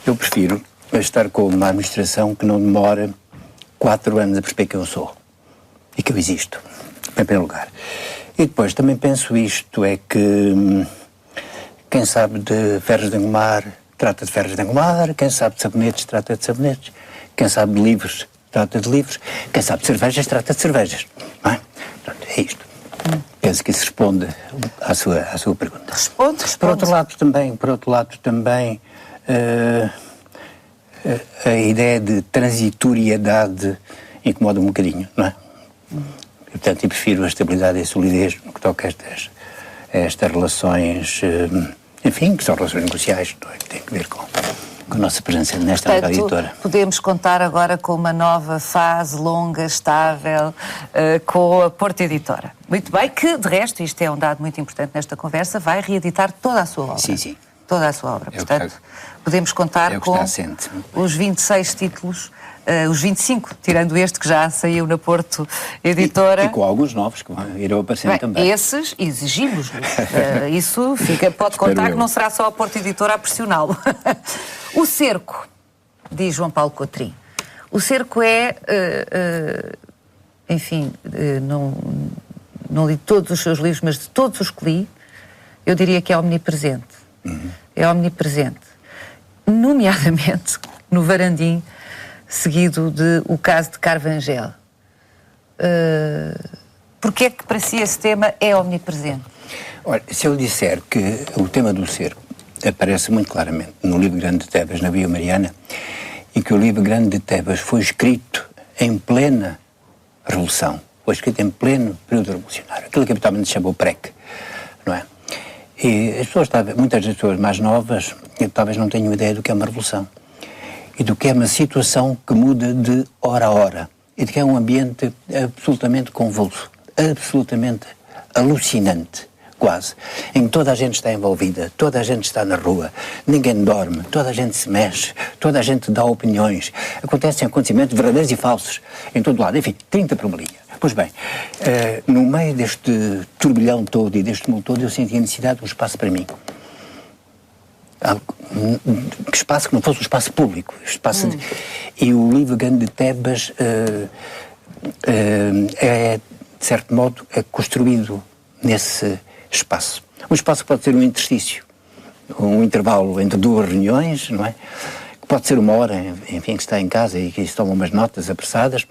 Eu prefiro estar com uma administração que não demora 4 anos a perceber quem eu sou e que eu existo, em primeiro lugar. E depois também penso isto, é que quem sabe de ferros de engomar trata de ferros de engomar, quem sabe de sabonetes trata de sabonetes, quem sabe de livros trata de livros, quem sabe de cervejas trata de cervejas, não é? Portanto, é isto. Penso que isso responde à sua pergunta. Responde. Por outro lado também a ideia de transitoriedade incomoda um bocadinho, não é? Portanto, eu prefiro a estabilidade e a solidez no que toca a estas relações, enfim, que são relações negociais, não é? Que têm a ver com a nossa presença nesta editora. Podemos contar agora com uma nova fase longa, estável, com a Porto Editora. Muito bem, que de resto, isto é um dado muito importante nesta conversa, vai reeditar toda a sua obra. Sim. Toda a sua obra. Portanto, podemos contar com os 26 títulos, os 25, tirando este que já saiu na Porto Editora. E com alguns novos que irão aparecendo também. Esses exigimos. Isso pode contar que não será só a Porto Editora a pressioná-lo. O Cerco, diz João Paulo Cotrim. O Cerco é, enfim, não li todos os seus livros, mas de todos os que li, eu diria que é omnipresente. É omnipresente. Nomeadamente no Varandim, seguido de O Caso de Carvangel. Porquê é que para si esse tema é omnipresente? Olha, se eu disser que o tema do cerco aparece muito claramente no livro Grande de Tebas, na Via Mariana, e que o livro Grande de Tebas foi escrito em plena Revolução, foi escrito em pleno período revolucionário, aquilo que habitualmente se chamou PREC, não é? E as pessoas, muitas das pessoas mais novas, talvez não tenham ideia do que é uma revolução e do que é uma situação que muda de hora a hora e de que é um ambiente absolutamente convulso, absolutamente alucinante, quase, em que toda a gente está envolvida, toda a gente está na rua, ninguém dorme, toda a gente se mexe, toda a gente dá opiniões, acontecem acontecimentos verdadeiros e falsos em todo lado, enfim, 30 por uma linha. Pois bem, no meio deste turbilhão todo e deste mundo todo, eu senti a necessidade de um espaço para mim. Que espaço que não fosse um espaço público. Espaço E o livro Grande de Tebas é, de certo modo, é construído nesse espaço. Um espaço que pode ser um interstício, um intervalo entre 2 reuniões, não é? Que pode ser 1 hora, enfim, que está em casa e que se tomam umas notas apressadas.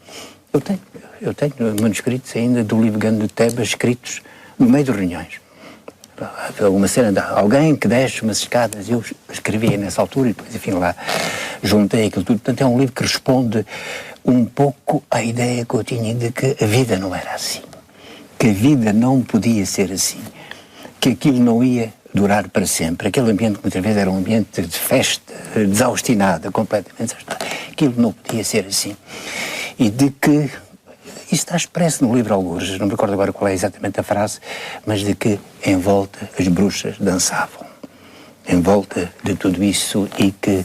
Eu tenho manuscritos ainda do livro Grande de Tebas escritos no meio de reuniões. Uma cena de alguém que desce umas escadas, eu escrevia nessa altura e depois, enfim, lá juntei aquilo tudo. Portanto, é um livro que responde um pouco à ideia que eu tinha de que a vida não era assim, que a vida não podia ser assim, que aquilo não ia durar para sempre. Aquele ambiente que muitas vezes era um ambiente de festa, desaustinada, completamente desaustinada. Aquilo não podia ser assim. E de que, isso está expresso no livro Algures, não me recordo agora qual é exatamente a frase, mas de que em volta as bruxas dançavam, em volta de tudo isso, e que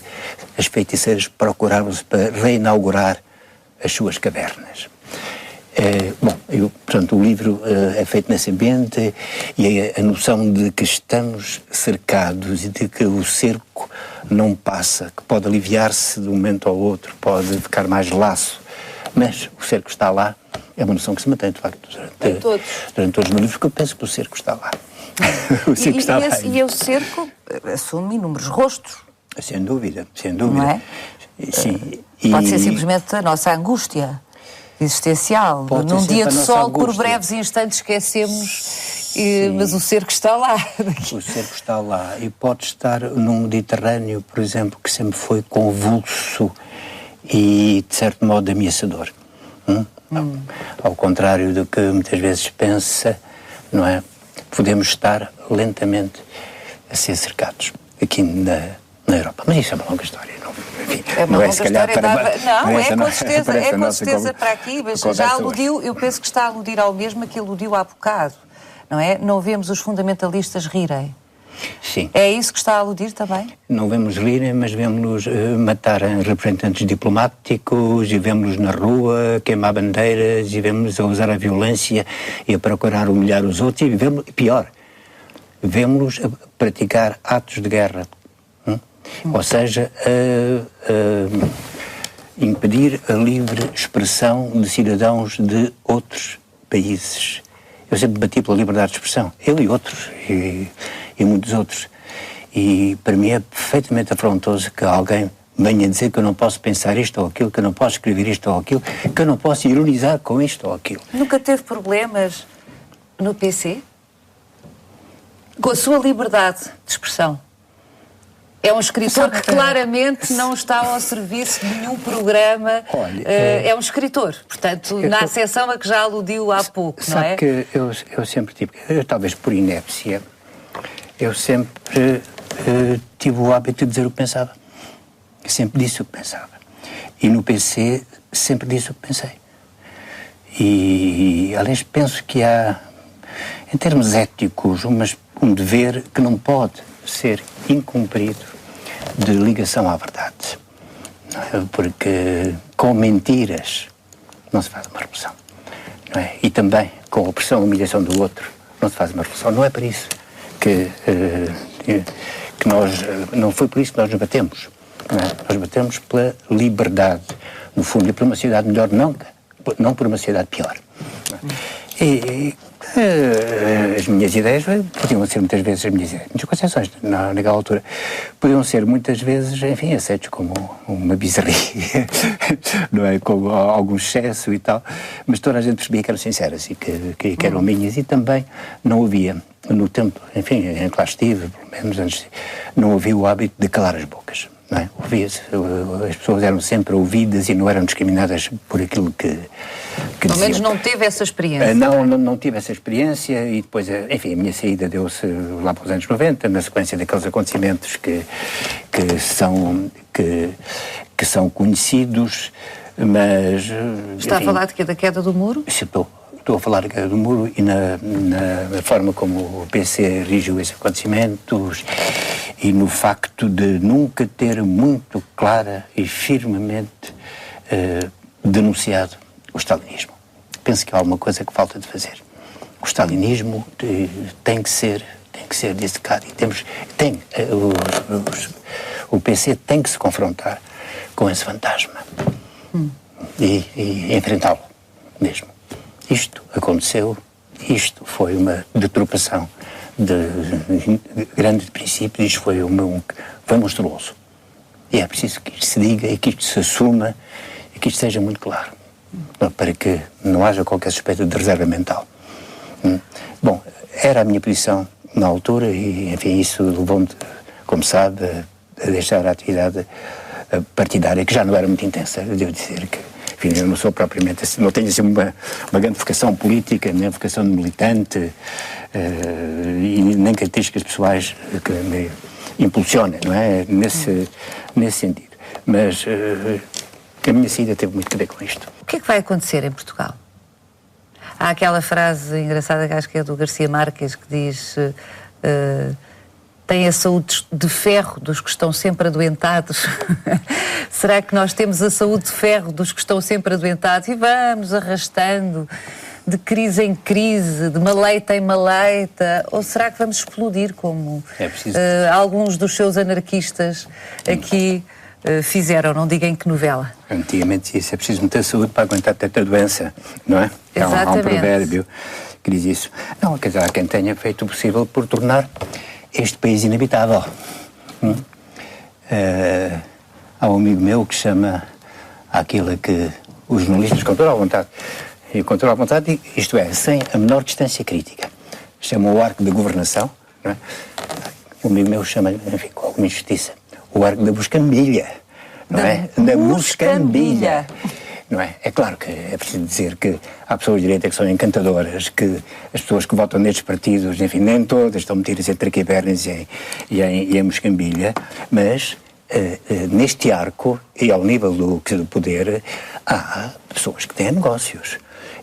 as feiticeiras procuravam-se para reinaugurar as suas cavernas. Portanto, o livro é feito nesse ambiente, e a noção de que estamos cercados e de que o cerco não passa, que pode aliviar-se de um momento ao outro, pode ficar mais laço, mas o cerco está lá, é uma noção que se mantém, de facto, durante todos os meus livros, porque eu penso que o cerco está lá. O cerco está lá. E o cerco assume inúmeros rostos. Sem dúvida. Não é? Sim. Pode ser simplesmente a nossa angústia existencial. Num dia de sol, por breves instantes esquecemos, mas o cerco está lá. O cerco está lá e pode estar num Mediterrâneo, por exemplo, que sempre foi convulso e, de certo modo, ameaçador. Ao contrário do que muitas vezes pensa, não é? Podemos estar lentamente a ser cercados aqui na Europa. Mas isso é uma longa história. Enfim, é uma longa história. É com certeza para aqui, mas já aludiu, eu penso que está a aludir ao mesmo que aludiu há bocado, não é? Não vemos os fundamentalistas rirem. Sim. É isso que está a aludir também? Não vemos rirem, mas vemos-nos matar representantes diplomáticos, e vemos-nos na rua queimar bandeiras, e vemos-nos a usar a violência e a procurar humilhar os outros, e vemos, pior, vemos-los a praticar atos de guerra. Ou seja, impedir a livre expressão de cidadãos de outros países. Eu sempre bati pela liberdade de expressão, eu e outros, e muitos outros. E para mim é perfeitamente afrontoso que alguém venha dizer que eu não posso pensar isto ou aquilo, que eu não posso escrever isto ou aquilo, que eu não posso ironizar com isto ou aquilo. Nunca teve problemas no PC? Com a sua liberdade de expressão? É um escritor que claramente não está ao serviço de nenhum programa. Olha, é um escritor, portanto, na acessão a que já aludiu há pouco, não é? Sabe que eu sempre tive, talvez por inépcia, eu sempre tive o hábito de dizer o que pensava. Eu sempre disse o que pensava. E no PC sempre disse o que pensei. E, aliás, penso que há, em termos éticos, um dever que não pode ser incumprido de ligação à verdade. Não é? Porque com mentiras não se faz uma revolução. Não é? E também com a opressão e humilhação do outro não se faz uma revolução. Não é por isso que nós... Não foi por isso que nós nos batemos. Não é? Nós batemos pela liberdade. No fundo, e por uma sociedade melhor, não por uma sociedade pior. As minhas ideias podiam ser muitas vezes as minhas concepções naquela altura podiam ser muitas vezes, enfim, aceitos como uma bizarria, não é? Com algum excesso e tal, mas toda a gente percebia que eram sinceras e que eram minhas, e também não havia, no tempo, enfim, em que lá estive, pelo menos antes, não havia o hábito de calar as bocas. Não é? As pessoas eram sempre ouvidas e não eram discriminadas por aquilo que Pelo menos não teve essa experiência. Não tive essa experiência, e depois, enfim, a minha saída deu-se lá para os anos 90, na sequência daqueles acontecimentos que são conhecidos, mas... Está a falar de quê? Da queda do muro? Estou a falar da queda do muro e na forma como o PC regiu esses acontecimentos, e no facto de nunca ter muito clara e firmemente denunciado o stalinismo. Penso que há alguma coisa que falta de fazer. O stalinismo tem que ser dissecado, e o PC tem que se confrontar com esse fantasma e enfrentá-lo mesmo. Isto aconteceu, isto foi uma deturpação de grandes princípios, isto foi monstruoso. E é preciso que isto se diga e que isto se assuma e que isto seja muito claro, para que não haja qualquer suspeita de reserva mental. Bom, era a minha posição na altura e, enfim, isso levou-me, como sabe, a deixar a atividade partidária, que já não era muito intensa. Eu devo dizer que, enfim, eu não sou propriamente assim, não tenho assim uma grande vocação política, nem vocação de militante, e nem características pessoais que me impulsionem, não é? Nesse sentido. Mas a minha saída teve muito a ver com isto. O que é que vai acontecer em Portugal? Há aquela frase engraçada, que acho que é do Garcia Marques, que diz: tem a saúde de ferro dos que estão sempre adoentados. Será que nós temos a saúde de ferro dos que estão sempre adoentados e vamos arrastando de crise em crise, de maleita em maleita? Ou será que vamos explodir, como alguns dos seus anarquistas aqui fizeram? Não digam que novela. Antigamente isso, é preciso muita saúde para aguentar tanta doença, não é? Exatamente. Há um provérbio que diz isso. Não, quer dizer, há quem tenha feito o possível por tornar este país inabitável. Há um amigo meu que chama aquilo que os jornalistas controlam à vontade. E controlam à vontade, isto é, sem a menor distância crítica. Chama o arco da governação, não é? Um amigo meu chama, enfim, com alguma injustiça, o arco da buscambilha, não é? Da buscambilha. Não é? É claro que é preciso dizer que há pessoas de direita que são encantadoras, que as pessoas que votam nestes partidos, enfim, nem todas estão metidas entre traquibernes e em buscambilha, mas neste arco e ao nível do poder há pessoas que têm negócios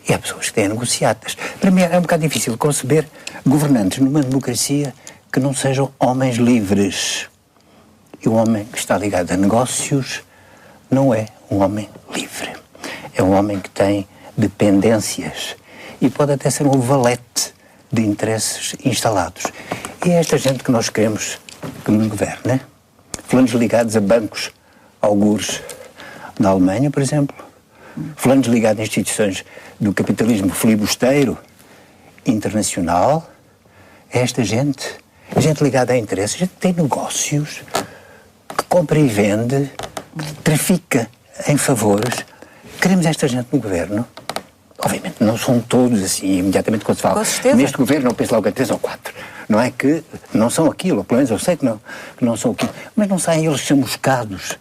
e há pessoas que têm negociatas. Para mim é um bocado difícil conceber governantes numa democracia que não sejam homens livres. E o homem que está ligado a negócios não é um homem livre. É um homem que tem dependências e pode até ser um valete de interesses instalados. E é esta gente que nós queremos que nos governe. Fulanos ligados a bancos, algures da Alemanha, por exemplo. Fulanos ligados a instituições do capitalismo filibusteiro internacional. É esta gente ligada a interesses, gente que tem negócios, que compra e vende, que trafica em favores. Queremos esta gente no governo. Obviamente não são todos assim, imediatamente quando se fala neste governo, não penso logo em 3 ou 4. Não é que não são aquilo, pelo menos eu sei que não são aquilo, mas não saem eles chamuscados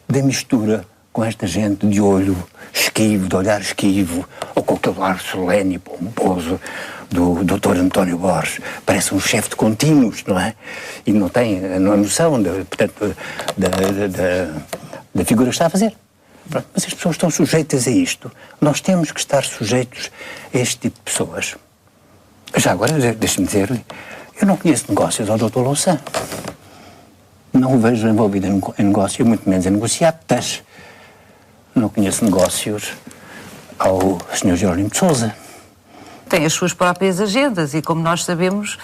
da mistura com esta gente de olho esquivo, de olhar esquivo, ou com aquele ar solene e pomposo do Dr. António Borges. Parece um chefe de contínuos, não é? E não tem a noção, portanto, da figura que está a fazer. Mas as pessoas estão sujeitas a isto. Nós temos que estar sujeitos a este tipo de pessoas. Já agora, deixe-me dizer-lhe, eu não conheço negócios ao Dr. Louçã. Não o vejo envolvido em negócio, muito menos em negociatas. Não conheço negócios ao Sr. Jerónimo de Sousa. Tem as suas próprias agendas e, como nós sabemos,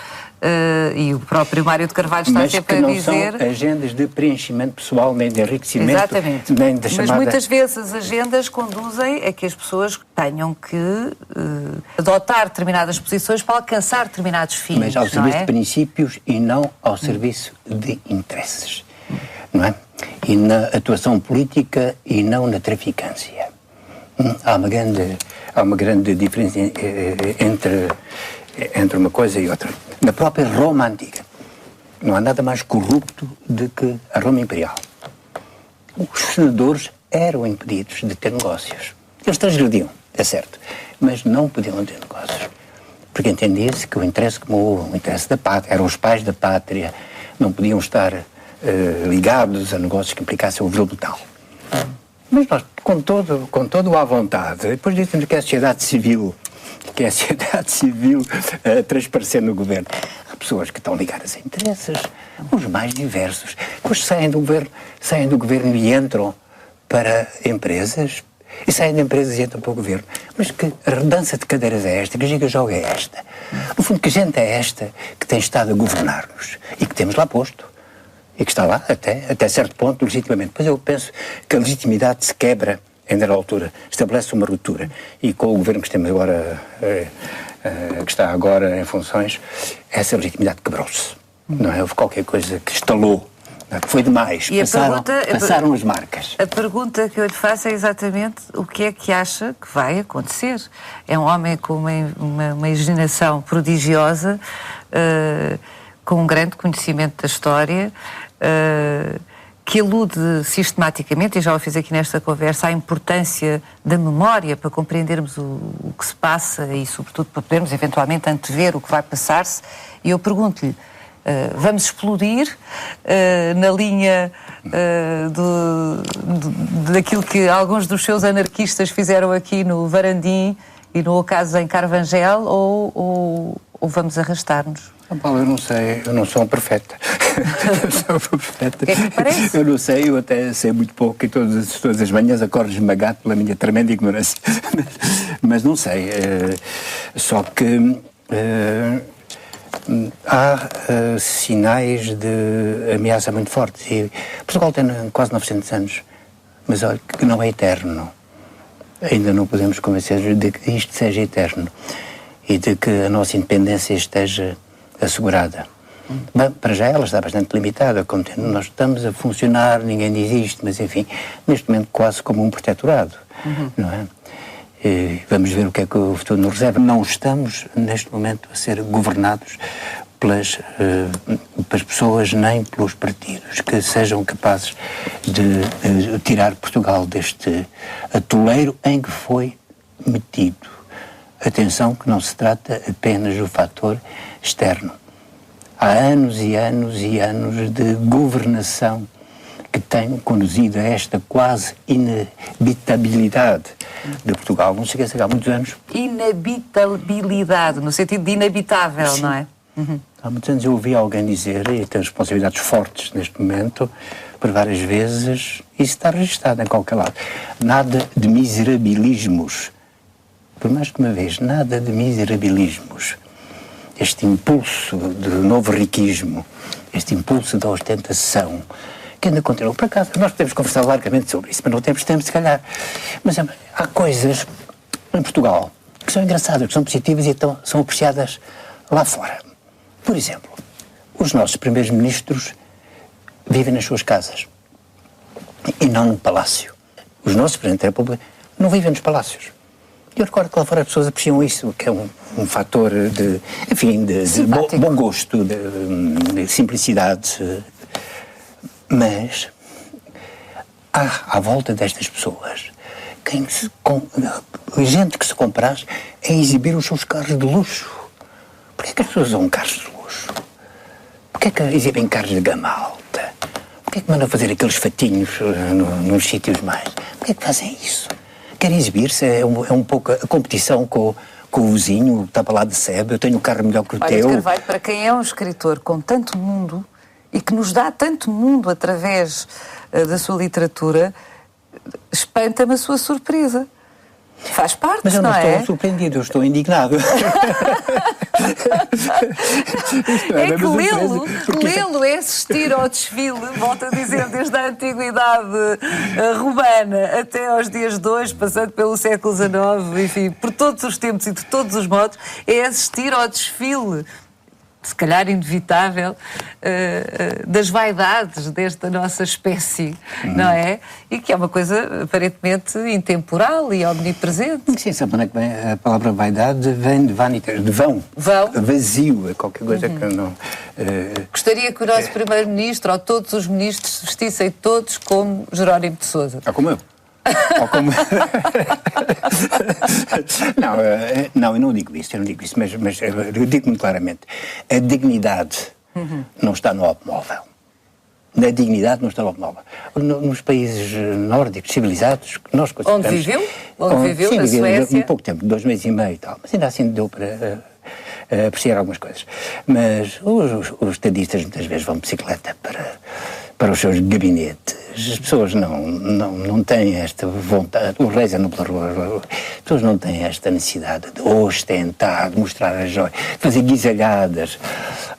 e o próprio Mário de Carvalho está sempre a dizer... Mas que não são agendas de preenchimento pessoal, nem de enriquecimento, exatamente, nem da chamada... Mas muitas vezes as agendas conduzem a que as pessoas tenham que adotar determinadas posições para alcançar determinados fins, mas ao serviço de princípios e não ao serviço de interesses, não é? E na atuação política e não na traficância. Há uma grande diferença entre uma coisa e outra. Na própria Roma Antiga, não há nada mais corrupto do que a Roma Imperial. Os senadores eram impedidos de ter negócios. Eles transgrediam, é certo, mas não podiam ter negócios. Porque entendia-se que o interesse comum, o interesse da pátria, eram os pais da pátria, não podiam estar ligados a negócios que implicassem o vil total. Mas nós, com todo à vontade, depois dizem que é a sociedade civil a transparecer no governo. Há pessoas que estão ligadas a interesses, os mais diversos. Depois saem do governo e entram para empresas, e saem de empresas e entram para o governo. Mas que dança de cadeiras é esta? Que giga-joga é esta? No fundo, que gente é esta que tem estado a governar-nos e que temos lá posto? E que está lá, até certo ponto, legitimamente. Pois eu penso que a legitimidade se quebra em dada altura, estabelece uma ruptura. E com o governo que temos agora, que está agora em funções, essa legitimidade quebrou-se. Não é? Houve qualquer coisa que estalou, que foi demais. E passaram as marcas. A pergunta que eu lhe faço é exatamente o que é que acha que vai acontecer. É um homem com uma imaginação prodigiosa, com um grande conhecimento da história, que elude sistematicamente, e já o fiz aqui nesta conversa, a importância da memória para compreendermos o que se passa e, sobretudo, para podermos eventualmente antever o que vai passar-se. E eu pergunto-lhe, vamos explodir na linha daquilo que alguns dos seus anarquistas fizeram aqui no Varandim e no ocaso em Carvangel, ou vamos arrastar-nos? Paulo, eu não sei, eu não sou um profeta. O que é que me parece? Eu não sei, eu até sei muito pouco e todas as manhãs acordo esmagado pela minha tremenda ignorância. Mas não sei. Só que há sinais de ameaça muito fortes. E Portugal tem quase 900 anos, mas olha que não é eterno. Ainda não podemos convencer de que isto seja eterno e de que a nossa independência esteja assegurada. Bem, para já ela está bastante limitada, como nós estamos a funcionar, ninguém diz isto, mas enfim, neste momento quase como um protetorado, não é? E vamos ver o que é que o futuro nos reserva. Não estamos, neste momento, a ser governados pelas pessoas nem pelos partidos que sejam capazes de tirar Portugal deste atoleiro em que foi metido. Atenção que não se trata apenas do fator externo. Há anos e anos e anos de governação que têm conduzido a esta quase inabitabilidade de Portugal. Não se esqueça que há muitos anos... Inabitabilidade, no sentido de inabitável, sim, não é? Há muitos anos eu ouvi alguém dizer, e tem responsabilidades fortes neste momento, por várias vezes, isso está registado em qualquer lado, nada de miserabilismos. Por mais que uma vez, nada de miserabilismos. este impulso de novo riquismo, este impulso da ostentação, que ainda continua. Por acaso, nós podemos conversar largamente sobre isso, mas não temos tempo, se calhar. Mas há coisas em Portugal que são engraçadas, que são positivas e então são apreciadas lá fora. Por exemplo, os nossos primeiros ministros vivem nas suas casas e não no palácio. Os nossos presidentes da República não vivem nos palácios. Eu recordo que lá fora as pessoas apreciam isso, que é um fator de, enfim, de bom gosto, de simplicidade. Mas há à volta destas pessoas gente que se compraz a exibir os seus carros de luxo. Porquê que as pessoas usam carros de luxo? Porquê que exibem carros de gama alta? Porquê que mandam fazer aqueles fatinhos nos sítios mais? Porquê que fazem isso? Querem exibir-se? É um pouco a competição com o vizinho que está para lá de Sebe. Eu tenho um carro melhor que o teu. Carvalho, para quem é um escritor com tanto mundo e que nos dá tanto mundo através da sua literatura, espanta-me a sua surpresa. Faz parte, mas eu não é? estou surpreendido, eu estou indignado. É que lê-lo é assistir ao desfile, volto a dizer, desde a antiguidade romana até aos dias de hoje, passando pelo século XIX, enfim, por todos os tempos e de todos os modos, é assistir ao desfile, se calhar inevitável, das vaidades desta nossa espécie, não é? E que é uma coisa aparentemente intemporal e omnipresente. Sim, sabe onde é que vem a palavra vaidade? Vem de vanitas, de vão. Vazio, é qualquer coisa que não... Gostaria que o nosso primeiro-ministro, ou todos os ministros, se vestissem todos como Jerónimo de Sousa. Como eu. Não, eu não digo isso, mas eu digo muito claramente, a dignidade não está no automóvel. A dignidade não está no automóvel. Nos países nórdicos, civilizados, que nós consideramos... Onde viveu, sim, na Suécia? Um pouco tempo, 2 meses e meio e tal, mas ainda assim deu para apreciar algumas coisas. Mas os estadistas muitas vezes vão de bicicleta para os seus gabinetes. As pessoas não têm esta vontade, os reis andam pela rua, as pessoas não têm esta necessidade de ostentar, de mostrar a joia, de fazer guisalhadas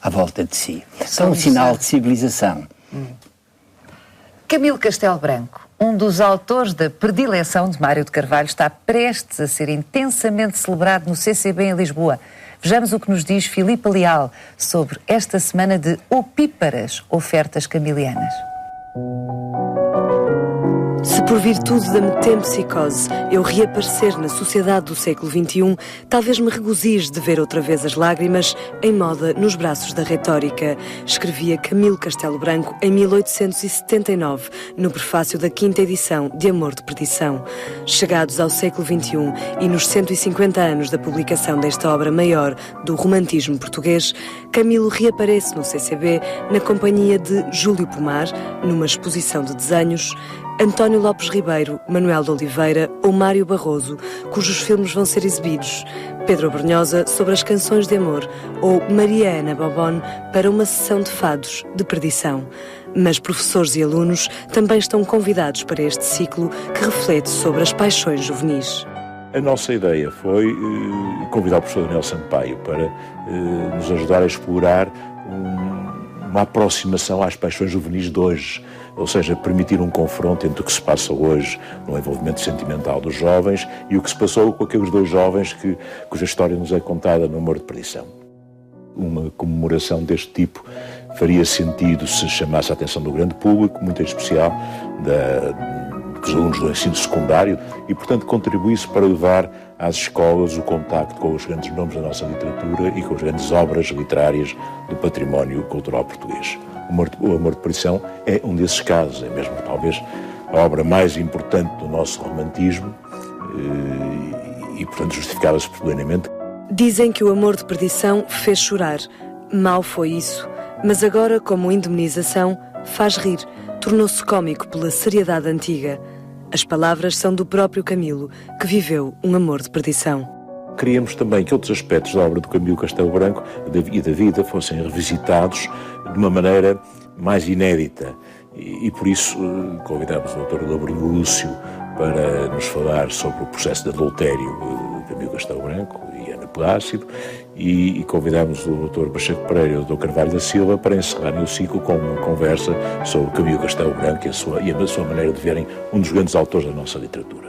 à volta de si. São um sinal de civilização. Camilo Castelo Branco, um dos autores da predileção de Mário de Carvalho, está prestes a ser intensamente celebrado no CCB em Lisboa. Vejamos o que nos diz Filipe Leal sobre esta semana de opíparas ofertas camilianas. Se por virtude da metempsicose eu reaparecer na sociedade do século XXI, talvez me regozije de ver outra vez as lágrimas em moda nos braços da retórica, escrevia Camilo Castelo Branco em 1879, no prefácio da 5ª edição de Amor de Perdição. Chegados ao século XXI e nos 150 anos da publicação desta obra maior do romantismo português, Camilo reaparece no CCB na companhia de Júlio Pomar, numa exposição de desenhos, António Lopes Ribeiro, Manuel de Oliveira ou Mário Barroso, cujos filmes vão ser exibidos, Pedro Brunhosa sobre as canções de amor ou Maria Ana Bobon para uma sessão de fados de perdição. Mas professores e alunos também estão convidados para este ciclo que reflete sobre as paixões juvenis. A nossa ideia foi convidar o professor Daniel Sampaio para nos ajudar a explorar uma aproximação às paixões juvenis de hoje, ou seja, permitir um confronto entre o que se passa hoje no envolvimento sentimental dos jovens e o que se passou com aqueles 2 jovens cuja história nos é contada no Amor de Perdição. Uma comemoração deste tipo faria sentido se chamasse a atenção do grande público, muito em especial dos alunos do ensino secundário, e, portanto, contribuísse para levar às escolas o contacto com os grandes nomes da nossa literatura e com as grandes obras literárias do património cultural português. O Amor de Perdição é um desses casos, é mesmo talvez a obra mais importante do nosso romantismo e portanto, justificava-se plenamente. Dizem que o Amor de Perdição fez chorar. Mal foi isso. Mas agora, como indemnização, faz rir. Tornou-se cômico pela seriedade antiga. As palavras são do próprio Camilo, que viveu um amor de perdição. Queríamos também que outros aspectos da obra do Camilo Castelo Branco e da vida fossem revisitados de uma maneira mais inédita. E por isso convidámos o Dr. Labrinho Lúcio para nos falar sobre o processo de adultério de Camilo Castelo Branco e Ana Plácido, e convidámos o Dr. Pacheco Pereira e o Dr. Carvalho da Silva para encerrarem o ciclo com uma conversa sobre Camilo Castelo Branco e a sua maneira de verem um dos grandes autores da nossa literatura.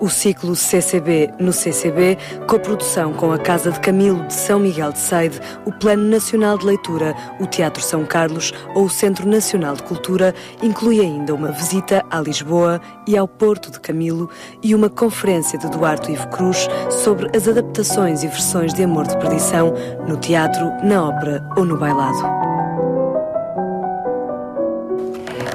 O ciclo CCB no CCB, coprodução com a Casa de Camilo de São Miguel de Seide, o Plano Nacional de Leitura, o Teatro São Carlos ou o Centro Nacional de Cultura, inclui ainda uma visita a Lisboa e ao Porto de Camilo e uma conferência de Duarte Ivo Cruz sobre as adaptações e versões de Amor de Perdição no teatro, na ópera ou no bailado.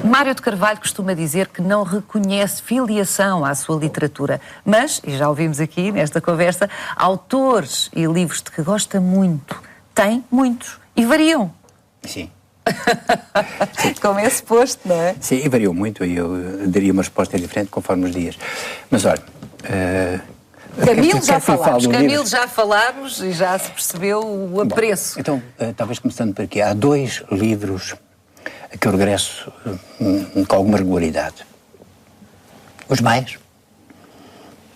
Mário de Carvalho costuma dizer que não reconhece filiação à sua literatura, mas, e já ouvimos aqui nesta conversa, autores e livros de que gosta muito, tem muitos e variam. Sim. Como é suposto, não é? Sim, e variam muito, e eu daria uma resposta diferente conforme os dias. Mas olha... Camilo já falámos e já se percebeu o apreço. Bom, então, talvez começando por aqui, há 2 livros a que eu regresso com alguma regularidade. Os Maias.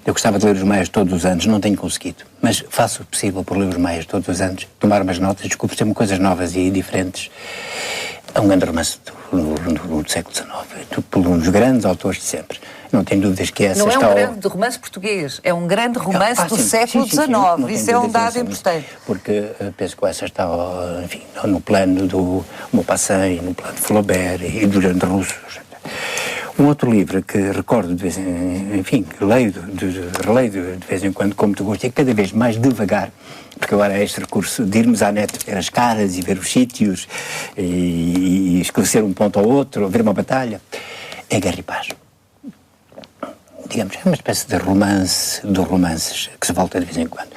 Eu gostava de ler os Maias todos os anos, não tenho conseguido, mas faço o possível por ler os Maias todos os anos, tomar umas notas, descubro sempre coisas novas e diferentes. É um grande romance do século XIX, por um dos grandes autores de sempre. Não tenho dúvidas que essa está... Não é um grande romance português, é um grande romance do século XIX. Isso é um dado importante. Porque penso que essa está, enfim, no plano do Maupassant, no plano de Flaubert e do grande russo. Um outro livro que recordo de vez em... Enfim, que releio de vez em quando, como tu gostas, é cada vez mais devagar, porque agora é este recurso de irmos à net ver as caras e ver os sítios e esclarecer um ponto ao outro, ver uma batalha, é Guerra e Paz. Digamos, é uma espécie de romance, dos romances que se volta de vez em quando.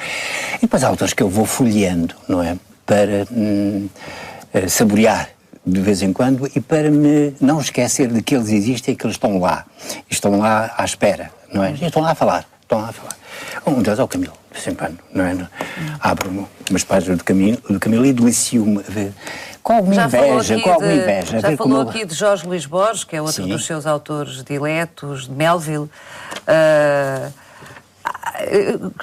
E depois há autores que eu vou folheando, não é? Para saborear de vez em quando e para me não esquecer de que eles existem e que eles estão lá. Estão lá à espera, não é? E estão lá a falar. Um deles é o Camilo, de vez em quando, não é? Abro umas páginas do Camilo e delicio-me a ver. Com alguma inveja. Já falou aqui de Jorge Luís Borges, que é outro dos seus autores diletos, de Melville.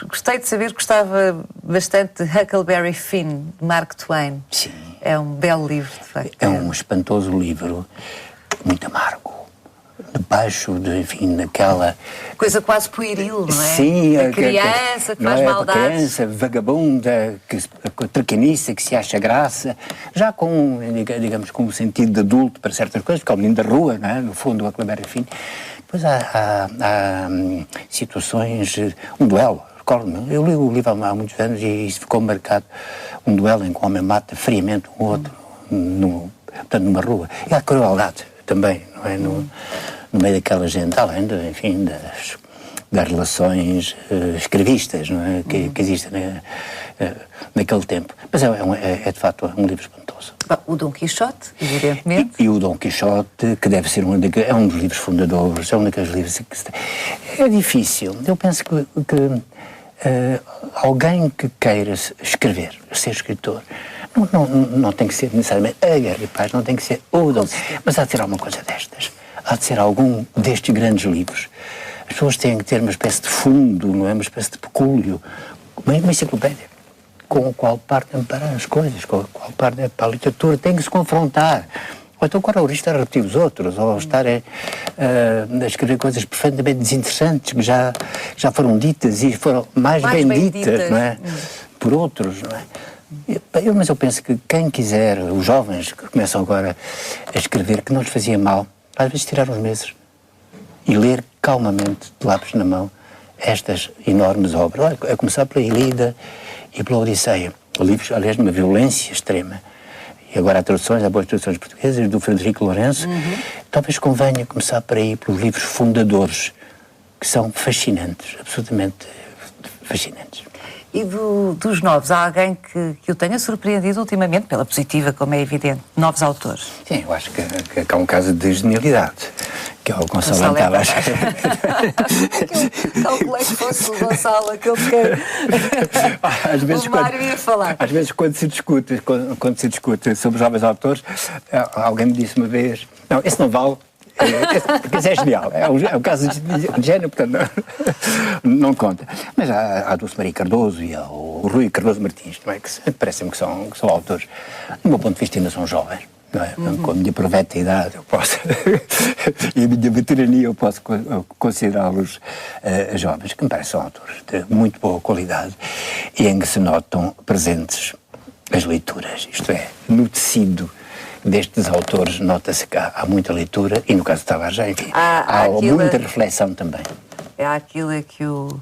Gostei de saber que gostava bastante de Huckleberry Finn, de Mark Twain. Sim. É um belo livro, de facto. É um espantoso livro, muito amargo. Debaixo, enfim, daquela... Coisa quase pueril, não é? Sim. A criança que faz maldades. A criança vagabunda, traquiniça, que se acha graça, já com, digamos, com o sentido de adulto para certas coisas, porque é o menino da rua, não é? No fundo, o Huckleberry Finn. Depois há situações... Um duelo, recordo-me. Eu li o livro há muitos anos e isso ficou marcado. Um duelo em que um homem mata friamente um outro, portanto, numa rua. E há crueldade também, não é? No meio daquela gente, além enfim, das relações escravistas, não é? Que existem naquele tempo. Mas é de facto um livro espantoso. O Dom Quixote, evidentemente. E o Dom Quixote, que deve ser é um dos livros fundadores, é um daqueles livros que é difícil. Eu penso que alguém que queira escrever, ser escritor, não tem que ser necessariamente a Guerra e Paz, não tem que ser o Dom, mas há de ser alguma coisa destas. Há de ser algum destes grandes livros. As pessoas têm que ter uma espécie de fundo, não é? Uma espécie de pecúlio, uma enciclopédia, com o qual partem para as coisas, com o qual partem para a literatura, tem que se confrontar. Ou então corre o risco de repetir os outros, ou estar a escrever coisas perfeitamente desinteressantes que já foram ditas e foram mais bem ditas, não é? Por outros, não é? Mas eu penso que quem quiser, os jovens que começam agora a escrever, que não lhes fazia mal, às vezes tirar uns meses e ler calmamente, de lápis na mão, estas enormes obras. A começar pela Ilíada e pela Odisseia. Livros, aliás, de uma violência extrema. E agora há traduções, há boas traduções portuguesas, do Frederico Lourenço. Talvez convenha começar por aí, pelos livros fundadores, que são fascinantes, absolutamente fascinantes. E dos novos, há alguém que o tenha surpreendido ultimamente, pela positiva, como é evidente, novos autores? Sim, eu acho que há um caso de genialidade, que é o Gonçalo Tavares. Calculei que fosse o Gonçalo, aquele que o Mário ia falar. Às vezes, quando se discute sobre jovens autores, alguém me disse uma vez, não, esse não vale, Porque isso é genial. É um caso de gênio, portanto, não conta. Mas há a Dulce Maria Cardoso e o Rui Cardoso Martins, não é? Que parece-me que são autores, do meu ponto de vista, ainda são jovens. Não é? Com a minha proveta idade, eu posso, e a minha veterania, eu posso considerá-los jovens, que me parecem são autores de muito boa qualidade e em que se notam presentes as leituras, isto é, no tecido destes autores nota-se que há muita leitura e no caso de Tavares, enfim, há muita reflexão também. É aquilo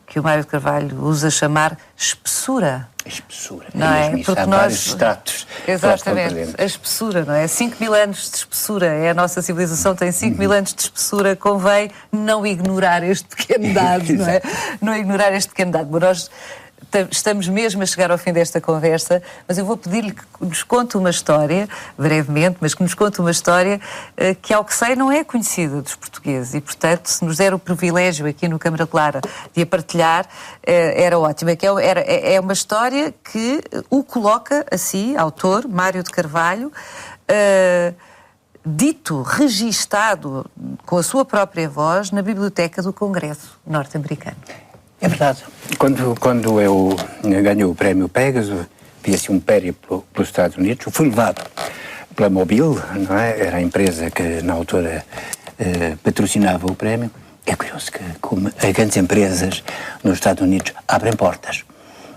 que o Mário de Carvalho usa chamar espessura. Espessura, não é? Mesmo isso. Há vários estratos. Exatamente, a espessura, não é? 5.000 anos de espessura, a nossa civilização tem 5.000 anos de espessura, convém não ignorar este pequeno dado, não é? Não ignorar este pequeno dado. Nós estamos mesmo a chegar ao fim desta conversa, mas eu vou pedir-lhe que nos conte uma história, brevemente, mas que nos conte uma história que, ao que sei, não é conhecida dos portugueses e, portanto, se nos der o privilégio aqui no Câmara Clara de a partilhar, era ótimo. É uma história que o coloca a si, autor, Mário de Carvalho, dito, registado com a sua própria voz na Biblioteca do Congresso norte-americano. É verdade. Quando eu ganhei o prémio Pegasus, vi-se um périplo pelos Estados Unidos, fui levado pela Mobile, não é? Era a empresa que na altura patrocinava o prémio. É curioso que como as grandes empresas nos Estados Unidos abrem portas.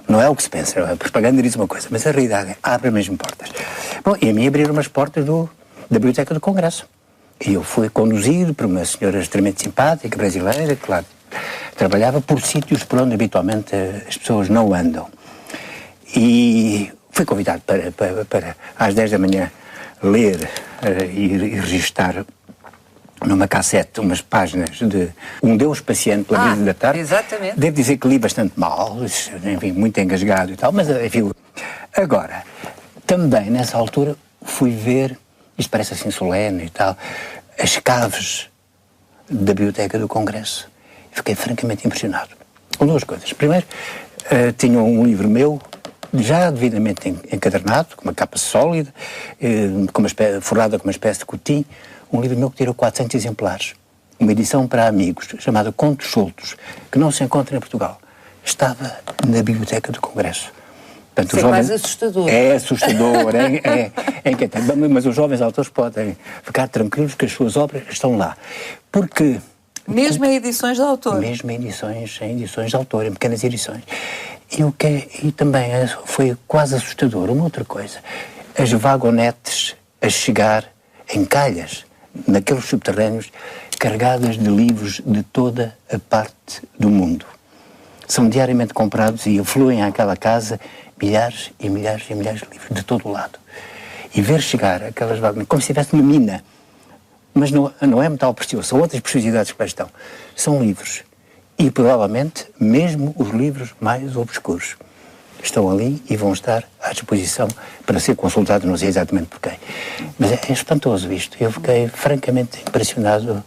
Não é o que se pensa, a propaganda diz uma coisa, mas a realidade é abre mesmo portas. Bom, e a mim abriram umas portas da Biblioteca do Congresso. E eu fui conduzido por uma senhora extremamente simpática, brasileira, que lá trabalhava por sítios por onde habitualmente as pessoas não andam. E fui convidado para às 10 da manhã ler e registar numa cassete umas páginas de Um Deus Paciente pela Brisa da Tarde. Exatamente. Devo dizer que li bastante mal, enfim, muito engasgado e tal, mas enfim. Agora, também nessa altura fui ver, isto parece assim solene e tal, as caves da Biblioteca do Congresso. Fiquei francamente impressionado. Com duas coisas. Primeiro, tinha um livro meu, já devidamente encadernado, com uma capa sólida, forrada com uma espécie de cotim, um livro meu que tirou 400 exemplares. Uma edição para amigos, chamada Contos Soltos, que não se encontra em Portugal. Estava na Biblioteca do Congresso. Portanto, isso é mais assustador. É assustador, é inquietante. Mas os jovens autores podem ficar tranquilos que as suas obras estão lá. Porque... Mesmo em edições de autor. Mesmo em edições de autor, em pequenas edições. E também foi quase assustador uma outra coisa. As vagonetes a chegar em calhas, naqueles subterrâneos, carregadas de livros de toda a parte do mundo. São diariamente comprados e afluem àquela casa milhares e milhares e milhares de livros de todo o lado. E ver chegar aquelas vagonetes, como se estivesse uma mina. Mas não é metal precioso, são outras preciosidades que lá estão. São livros. E provavelmente mesmo os livros mais obscuros estão ali e vão estar à disposição para ser consultados, não sei exatamente por quem. Mas é espantoso isto. Eu fiquei francamente impressionado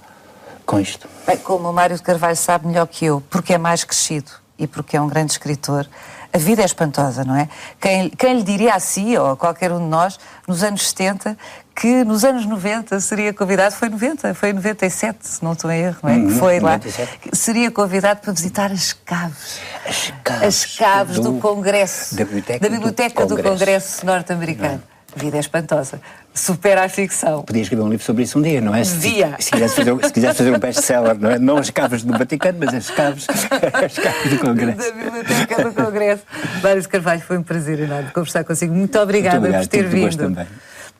com isto. Bem, como o Mário de Carvalho sabe melhor que eu, porque é mais crescido e porque é um grande escritor, a vida é espantosa, não é? Quem lhe diria a si, ou a qualquer um de nós, nos anos 70, que nos anos 90 seria convidado, foi em 97, se não estou em erro, não é? Que foi 97. Lá, seria convidado para visitar as caves. As caves do Congresso, da Biblioteca do Congresso norte-americano. A vida é espantosa. Supera a ficção. Podia escrever um livro sobre isso um dia, não é? Se quisesse fazer um best-seller, não é? Não as caves do Vaticano, mas as caves do Congresso. Da Biblioteca do Congresso. Mário de Carvalho, foi um prazer enorme conversar consigo. Muito obrigada por ter vindo. Também.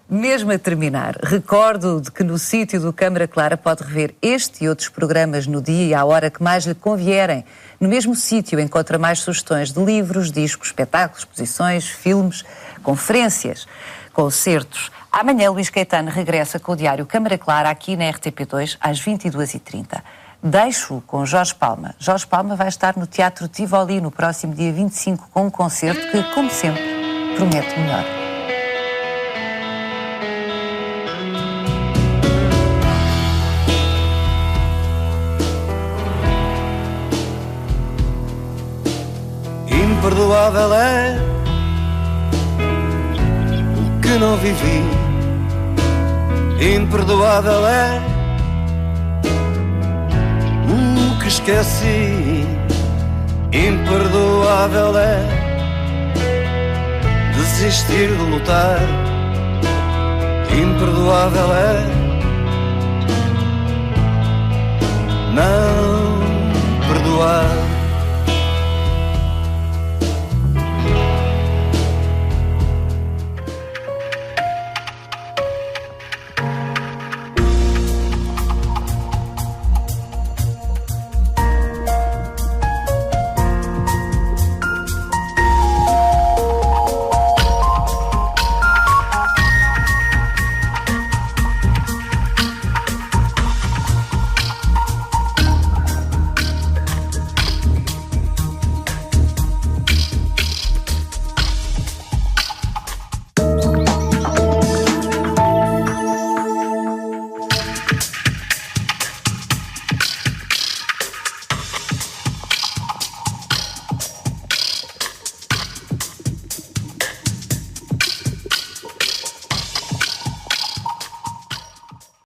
Mesmo a terminar, recordo de que no sítio do Câmara Clara pode rever este e outros programas no dia e à hora que mais lhe convierem. No mesmo sítio encontra mais sugestões de livros, discos, espetáculos, exposições, filmes, conferências, concertos. Amanhã Luís Caetano regressa com o diário Câmara Clara aqui na RTP2 às 22h30. Deixo-o com Jorge Palma. Jorge Palma vai estar no Teatro Tivoli no próximo dia 25 com um concerto que, como sempre, promete melhor. Imperdoável é o que não vivi. Imperdoável é que esqueci. Imperdoável é desistir de lutar. Imperdoável é